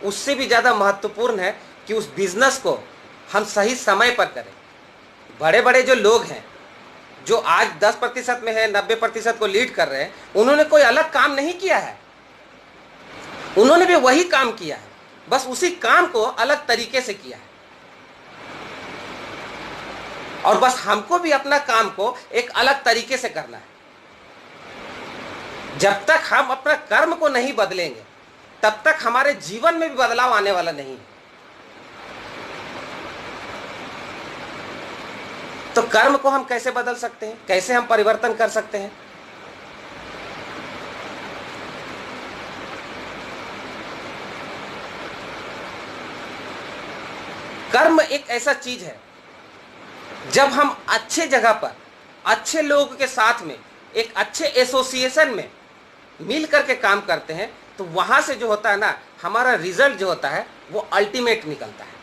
उससे भी ज्यादा महत्वपूर्ण है कि उस बिजनेस को हम सही समय पर करें। बड़े बड़े जो लोग हैं, जो आज 10% में है, 90% को लीड कर रहे हैं, उन्होंने कोई अलग काम नहीं किया है, उन्होंने भी वही काम किया है, बस उसी काम को अलग तरीके से किया है। और बस हमको भी अपना काम को एक अलग तरीके से करना है। जब तक हम अपना कर्म को नहीं बदलेंगे तब तक हमारे जीवन में भी बदलाव आने वाला नहीं है। तो कर्म को हम कैसे बदल सकते हैं, कैसे हम परिवर्तन कर सकते हैं? कर्म एक ऐसा चीज है, जब हम अच्छे जगह पर अच्छे लोगों के साथ में एक अच्छे एसोसिएशन में मिल करके काम करते हैं तो वहां से जो होता है ना, हमारा रिजल्ट जो होता है वो अल्टीमेट निकलता है।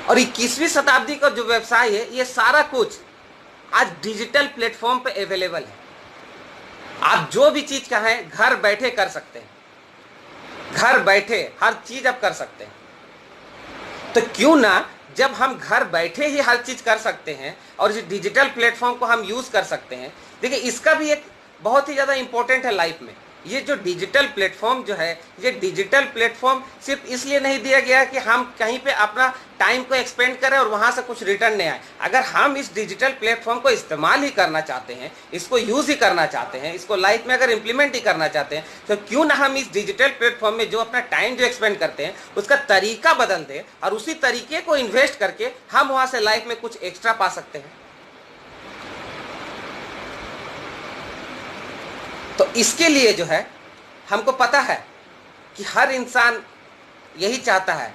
और 21वीं शताब्दी का जो व्यवसाय है, ये सारा कुछ आज डिजिटल प्लेटफॉर्म पे अवेलेबल है। आप जो भी चीज चाहें घर बैठे कर सकते हैं, घर बैठे हर चीज आप कर सकते हैं। तो क्यों ना जब हम घर बैठे ही हर चीज कर सकते हैं और इस डिजिटल प्लेटफॉर्म को हम यूज कर सकते हैं। देखिए, इसका भी एक बहुत ही ज्यादा इंपॉर्टेंट है लाइफ में। ये जो डिजिटल प्लेटफॉर्म जो है, ये डिजिटल प्लेटफॉर्म सिर्फ इसलिए नहीं दिया गया कि हम कहीं पे अपना टाइम को एक्सपेंड करें और वहां से कुछ रिटर्न नहीं आए। अगर हम इस डिजिटल प्लेटफॉर्म को इस्तेमाल ही करना चाहते हैं, इसको यूज ही करना चाहते हैं, इसको लाइफ में अगर इम्प्लीमेंट ही करना चाहते हैं, तो क्यों ना हम इस डिजिटल प्लेटफॉर्म में जो अपना टाइम जो एक्सपेंड करते हैं उसका तरीका बदल दें और उसी तरीके को इन्वेस्ट करके हम वहां से लाइफ में कुछ एक्स्ट्रा पा सकते हैं। तो इसके लिए जो है, हमको पता है कि हर इंसान यही चाहता है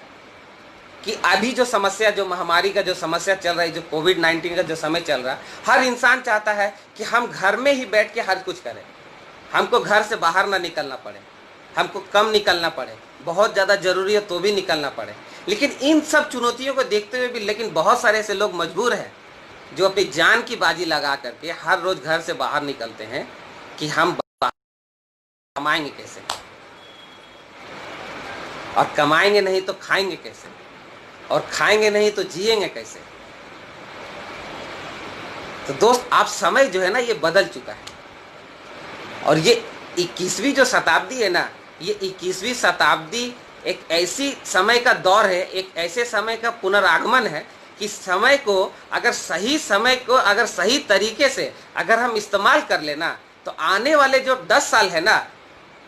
कि अभी जो समस्या, जो महामारी का जो समस्या चल रहा है, जो कोविड-19 का जो समय चल रहा है, हर इंसान चाहता है कि हम घर में ही बैठ के हर कुछ करें, हमको घर से बाहर ना निकलना पड़े, हमको कम निकलना पड़े, बहुत ज़्यादा जरूरी है तो भी निकलना पड़े। लेकिन इन सब चुनौतियों को देखते हुए भी लेकिन बहुत सारे ऐसे लोग मजबूर हैं जो अपनी जान की बाजी लगा करके हर रोज घर से बाहर निकलते हैं कि हम कमाएंगे कैसे, और कमाएंगे नहीं तो खाएंगे कैसे, और खाएंगे नहीं तो जिएंगे कैसे। तो दोस्त, आप समय जो है ना, ये बदल चुका है। और ये 21वीं जो शताब्दी है ना, ये 21वीं शताब्दी एक ऐसी समय का दौर है, एक ऐसे समय का पुनरागमन है कि समय को अगर सही तरीके से अगर हम इस्तेमाल कर लेना, तो आने वाले जो 10 साल है ना,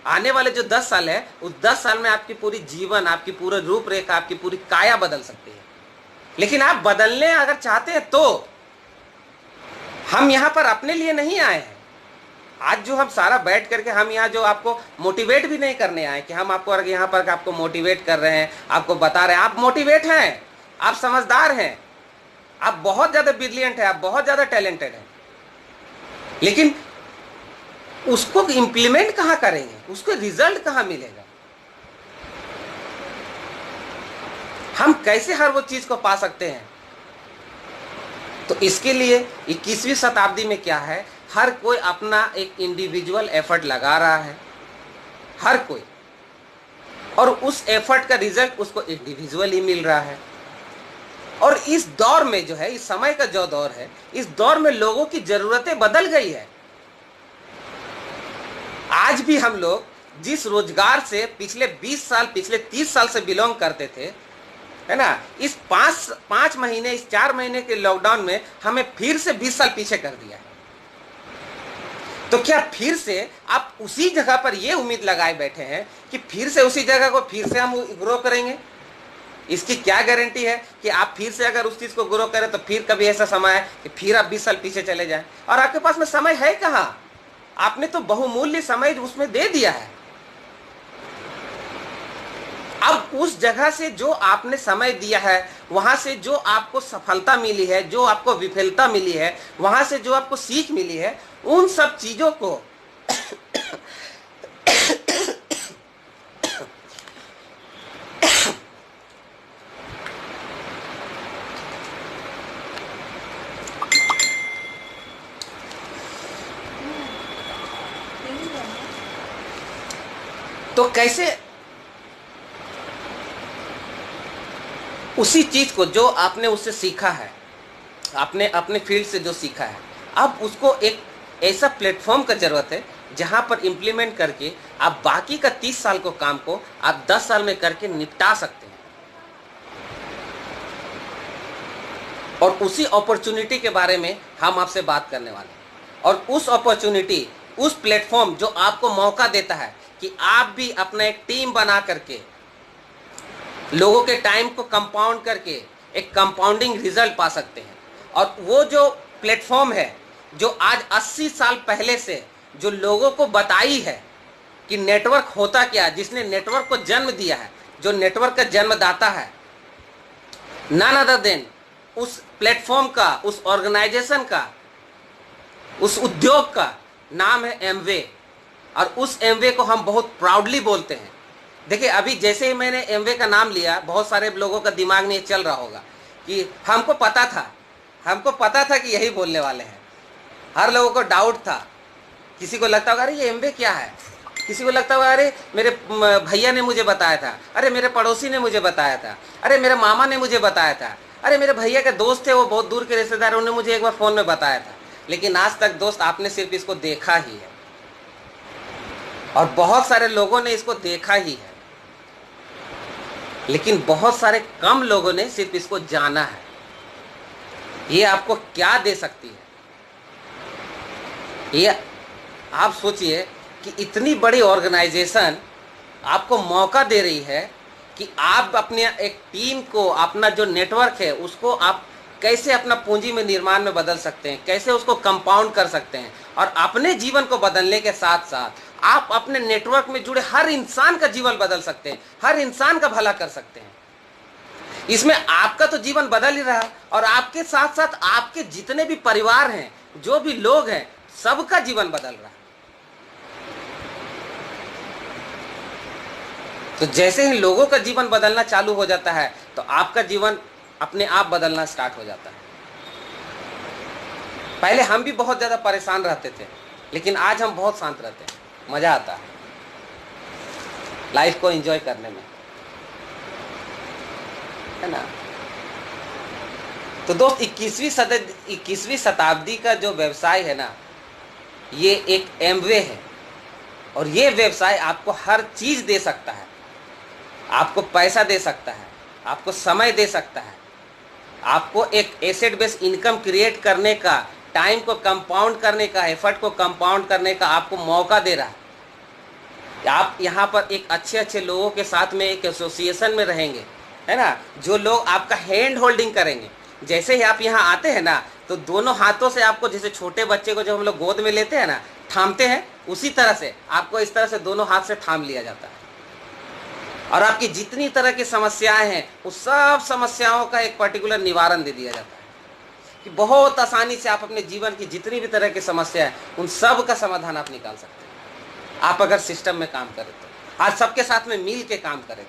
आने वाले जो 10 साल है, उस 10 साल में आपकी पूरी जीवन, आपकी पूरी रूपरेखा, आपकी पूरी काया बदल सकती है। लेकिन आप बदलने अगर चाहते हैं तो हम यहाँ पर अपने लिए नहीं आए हैं। आज जो हम सारा बैठ करके हम यहाँ जो आपको मोटिवेट भी नहीं करने आए कि हम आपको यहाँ पर आपको मोटिवेट कर रहे हैं, आपको बता रहे हैं। आप मोटिवेट हैं, आप समझदार हैं, आप बहुत ज़्यादा ब्रिलियंट हैं, आप बहुत ज़्यादा टैलेंटेड हैं, लेकिन उसको इंप्लीमेंट कहाँ करेंगे, उसको रिजल्ट कहाँ मिलेगा, हम कैसे हर वो चीज को पा सकते हैं। तो इसके लिए 21वीं शताब्दी में क्या है, हर कोई अपना एक इंडिविजुअल एफर्ट लगा रहा है, हर कोई, और उस एफर्ट का रिजल्ट उसको इंडिविजुअली मिल रहा है। और इस दौर में जो है, इस समय का जो दौर है, इस दौर में लोगों की जरूरतें बदल गई है। आज भी हम लोग जिस रोजगार से पिछले 20 साल, पिछले 30 साल से बिलोंग करते थे, है ना, इस 5 महीने, इस 4 महीने के लॉकडाउन में हमें फिर से 20 साल पीछे कर दिया है। तो क्या फिर से आप उसी जगह पर ये उम्मीद लगाए बैठे हैं कि फिर से उसी जगह को फिर से हम ग्रो करेंगे? इसकी क्या गारंटी है कि आप फिर से अगर उस चीज को ग्रो करें तो फिर कभी ऐसा समय है कि फिर आप 20 साल पीछे चले जाएं? और आपके पास में समय है कहाँ? आपने तो बहुमूल्य समय उसमें दे दिया है। अब उस जगह से जो आपने समय दिया है, वहां से जो आपको सफलता मिली है, जो आपको विफलता मिली है, वहां से जो आपको सीख मिली है, उन सब चीजों को तो कैसे उसी चीज को जो आपने उससे सीखा है, आपने अपने फील्ड से जो सीखा है, अब उसको एक ऐसा प्लेटफॉर्म का जरूरत है जहां पर इंप्लीमेंट करके आप बाकी का 30 साल को काम को आप 10 साल में करके निपटा सकते हैं। और उसी अपॉर्चुनिटी के बारे में हम आपसे बात करने वाले हैं। और उस अपॉर्चुनिटी, उस प्लेटफॉर्म जो आपको मौका देता है कि आप भी अपना एक टीम बना करके लोगों के टाइम को कंपाउंड करके एक कंपाउंडिंग रिजल्ट पा सकते हैं। और वो जो प्लेटफॉर्म है जो आज 80 साल पहले से जो लोगों को बताई है कि नेटवर्क होता क्या, जिसने नेटवर्क को जन्म दिया है, जो नेटवर्क का जन्मदाता है, नन अदर देन उस प्लेटफॉर्म का, उस ऑर्गेनाइजेशन का, उस उद्योग का नाम है एमवे। और उस एमवे को हम बहुत प्राउडली बोलते हैं। देखिए, अभी जैसे ही मैंने एमवे का नाम लिया, बहुत सारे लोगों का दिमाग में ये चल रहा होगा कि हमको पता था कि यही बोलने वाले हैं। हर लोगों को डाउट था। किसी को लगता होगा अरे ये एमवे क्या है, किसी को लगता होगा अरे मेरे भैया ने मुझे बताया था, अरे मेरे पड़ोसी ने मुझे बताया था, अरे मेरे मामा ने मुझे बताया था, अरे मेरे भैया के दोस्त थे, वो बहुत दूर के रिश्तेदार, उन्होंने मुझे एक बार फोन में बताया था। लेकिन आज तक दोस्त आपने सिर्फ इसको देखा ही है, और बहुत सारे लोगों ने इसको देखा ही है, लेकिन बहुत सारे कम लोगों ने सिर्फ इसको जाना है। ये आपको क्या दे सकती है? ये आप सोचिए कि इतनी बड़ी ऑर्गेनाइजेशन आपको मौका दे रही है कि आप अपने एक टीम को, अपना जो नेटवर्क है उसको आप कैसे अपना पूंजी में निर्माण में बदल सकते हैं, कैसे उसको कंपाउंड कर सकते हैं, और अपने जीवन को बदलने के साथ साथ आप अपने नेटवर्क में जुड़े हर इंसान का जीवन बदल सकते हैं, हर इंसान का भला कर सकते हैं। इसमें आपका तो जीवन बदल ही रहा, और आपके साथ साथ आपके जितने भी परिवार हैं, जो भी लोग हैं, सबका जीवन बदल रहा है। तो जैसे ही लोगों का जीवन बदलना चालू हो जाता है तो आपका जीवन अपने आप बदलना स्टार्ट हो जाता है। पहले हम भी बहुत ज्यादा परेशान रहते थे, लेकिन आज हम बहुत शांत रहते हैं। मजा आता है लाइफ को एंजॉय करने में, है ना। तो दोस्त, 21वीं शताब्दी का जो व्यवसाय है ना, ये एक एमवे है, और ये व्यवसाय आपको हर चीज दे सकता है। आपको पैसा दे सकता है, आपको समय दे सकता है, आपको एक एसेट बेस इनकम क्रिएट करने का, टाइम को कंपाउंड करने का, एफर्ट को कंपाउंड करने का आपको मौका दे रहा है। आप यहाँ पर एक अच्छे लोगों के साथ में एक एसोसिएशन में रहेंगे, है ना, जो लोग आपका हैंड होल्डिंग करेंगे। जैसे ही आप यहाँ आते हैं ना, तो दोनों हाथों से आपको, जैसे छोटे बच्चे को जब हम लोग गोद में लेते हैं ना, थामते हैं, उसी तरह से आपको इस तरह से दोनों हाथ से थाम लिया जाता है। और आपकी जितनी तरह की समस्याएं हैं, उस सब समस्याओं का एक पर्टिकुलर निवारण दे दिया जाता है कि बहुत आसानी से आप अपने जीवन की जितनी भी तरह की समस्या है, उन सब का समाधान आप निकाल सकते हैं, आप अगर सिस्टम में काम करें तो, आज सबके साथ में मिल के काम करें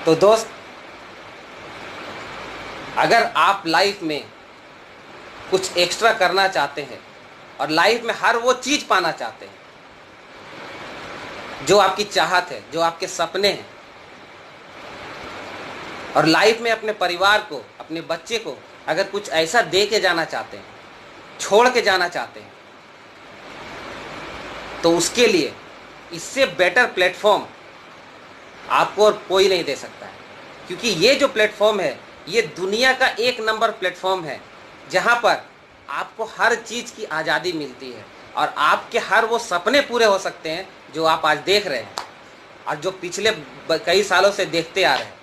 तो दोस्त, अगर आप लाइफ में कुछ एक्स्ट्रा करना चाहते हैं और लाइफ में हर वो चीज पाना चाहते हैं जो आपकी चाहत है, जो आपके सपने हैं, और लाइफ में अपने परिवार को, अपने बच्चे को अगर कुछ ऐसा दे के जाना चाहते हैं, छोड़ के जाना चाहते हैं, तो उसके लिए इससे बेटर प्लेटफॉर्म आपको और कोई नहीं दे सकता है। क्योंकि ये जो प्लेटफॉर्म है, ये दुनिया का 1 नंबर प्लेटफॉर्म है, जहां पर आपको हर चीज की आज़ादी मिलती है, और आपके हर वो सपने पूरे हो सकते हैं जो आप आज देख रहे हैं और जो पिछले कई सालों से देखते आ रहे हैं।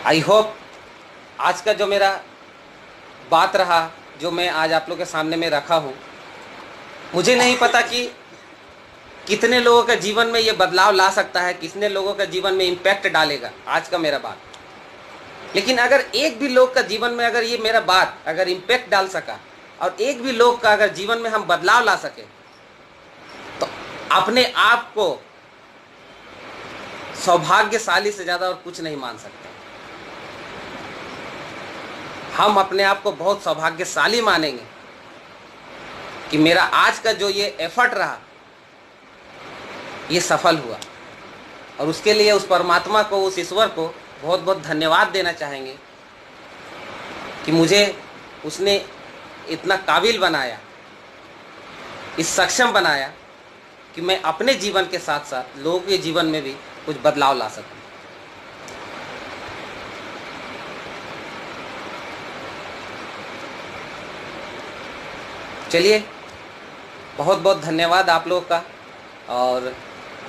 आई होप आज का जो मेरा बात रहा, जो मैं आज आप लोग के सामने में रखा हूँ, मुझे नहीं पता कि कितने लोगों के जीवन में ये बदलाव ला सकता है, कितने लोगों के जीवन में इम्पैक्ट डालेगा आज का मेरा बात। लेकिन अगर एक भी लोग का जीवन में अगर ये मेरा बात अगर इम्पैक्ट डाल सका, और एक भी लोग का अगर जीवन में हम बदलाव ला सके, तो अपने आप को सौभाग्यशाली से ज्यादा और कुछ नहीं मान सकते। हम अपने आप को बहुत सौभाग्यशाली मानेंगे कि मेरा आज का जो ये एफर्ट रहा, ये सफल हुआ, और उसके लिए उस परमात्मा को, उस ईश्वर को बहुत बहुत धन्यवाद देना चाहेंगे कि मुझे उसने इतना काबिल बनाया इस सक्षम बनाया कि मैं अपने जीवन के साथ साथ लोगों के जीवन में भी कुछ बदलाव ला सकूं। चलिए, बहुत बहुत धन्यवाद आप लोगों का, और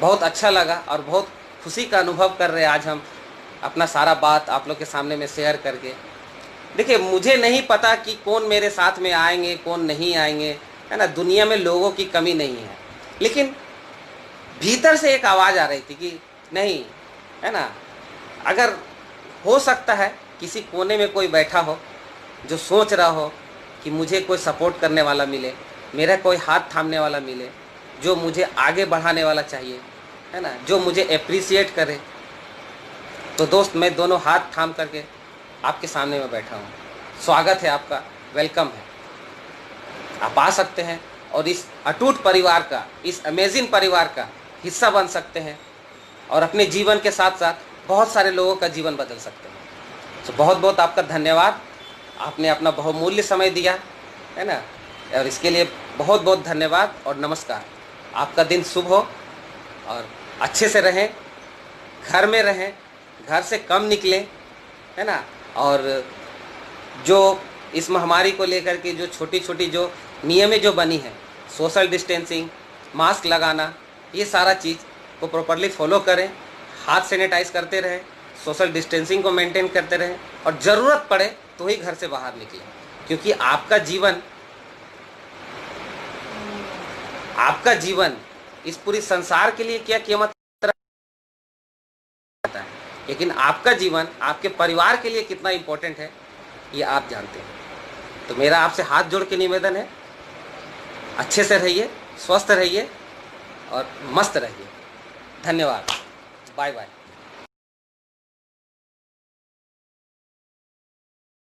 बहुत अच्छा लगा और बहुत खुशी का अनुभव कर रहे हैं आज हम अपना सारा बात आप लोग के सामने में शेयर करके। देखिए, मुझे नहीं पता कि कौन मेरे साथ में आएंगे कौन नहीं आएंगे, है ना। दुनिया में लोगों की कमी नहीं है, लेकिन भीतर से एक आवाज़ आ रही थी कि नहीं, है ना, अगर हो सकता है किसी कोने में कोई बैठा हो जो सोच रहा हो कि मुझे कोई सपोर्ट करने वाला मिले, मेरा कोई हाथ थामने वाला मिले, जो मुझे आगे बढ़ाने वाला चाहिए, है ना, जो मुझे अप्रिसिएट करे, तो दोस्त मैं दोनों हाथ थाम करके आपके सामने में बैठा हूँ। स्वागत है आपका, वेलकम है। आप आ सकते हैं और इस अटूट परिवार का, इस अमेजिंग परिवार का हिस्सा बन सकते हैं और अपने जीवन के साथ साथ बहुत सारे लोगों का जीवन बदल सकते हैं। तो बहुत बहुत आपका धन्यवाद, आपने अपना बहुमूल्य समय दिया, है ना, और इसके लिए बहुत बहुत धन्यवाद और नमस्कार। आपका दिन शुभ हो और अच्छे से रहें, घर में रहें, घर से कम निकलें, है ना, और जो इस महामारी को लेकर के जो छोटी छोटी जो नियमें जो बनी हैं, सोशल डिस्टेंसिंग, मास्क लगाना, ये सारा चीज़ को प्रॉपरली फॉलो करें, हाथ सैनिटाइज करते रहें, सोशल डिस्टेंसिंग को मेंटेन करते रहें, और ज़रूरत पड़े तो ही घर से बाहर निकलें, क्योंकि आपका जीवन इस पूरी संसार के लिए क्या कीमत रखता है, लेकिन आपका जीवन आपके परिवार के लिए कितना इम्पोर्टेंट है ये आप जानते हैं। तो मेरा आपसे हाथ जोड़ के निवेदन है, अच्छे से रहिए, स्वस्थ रहिए और मस्त रहिए। धन्यवाद, बाय बाय।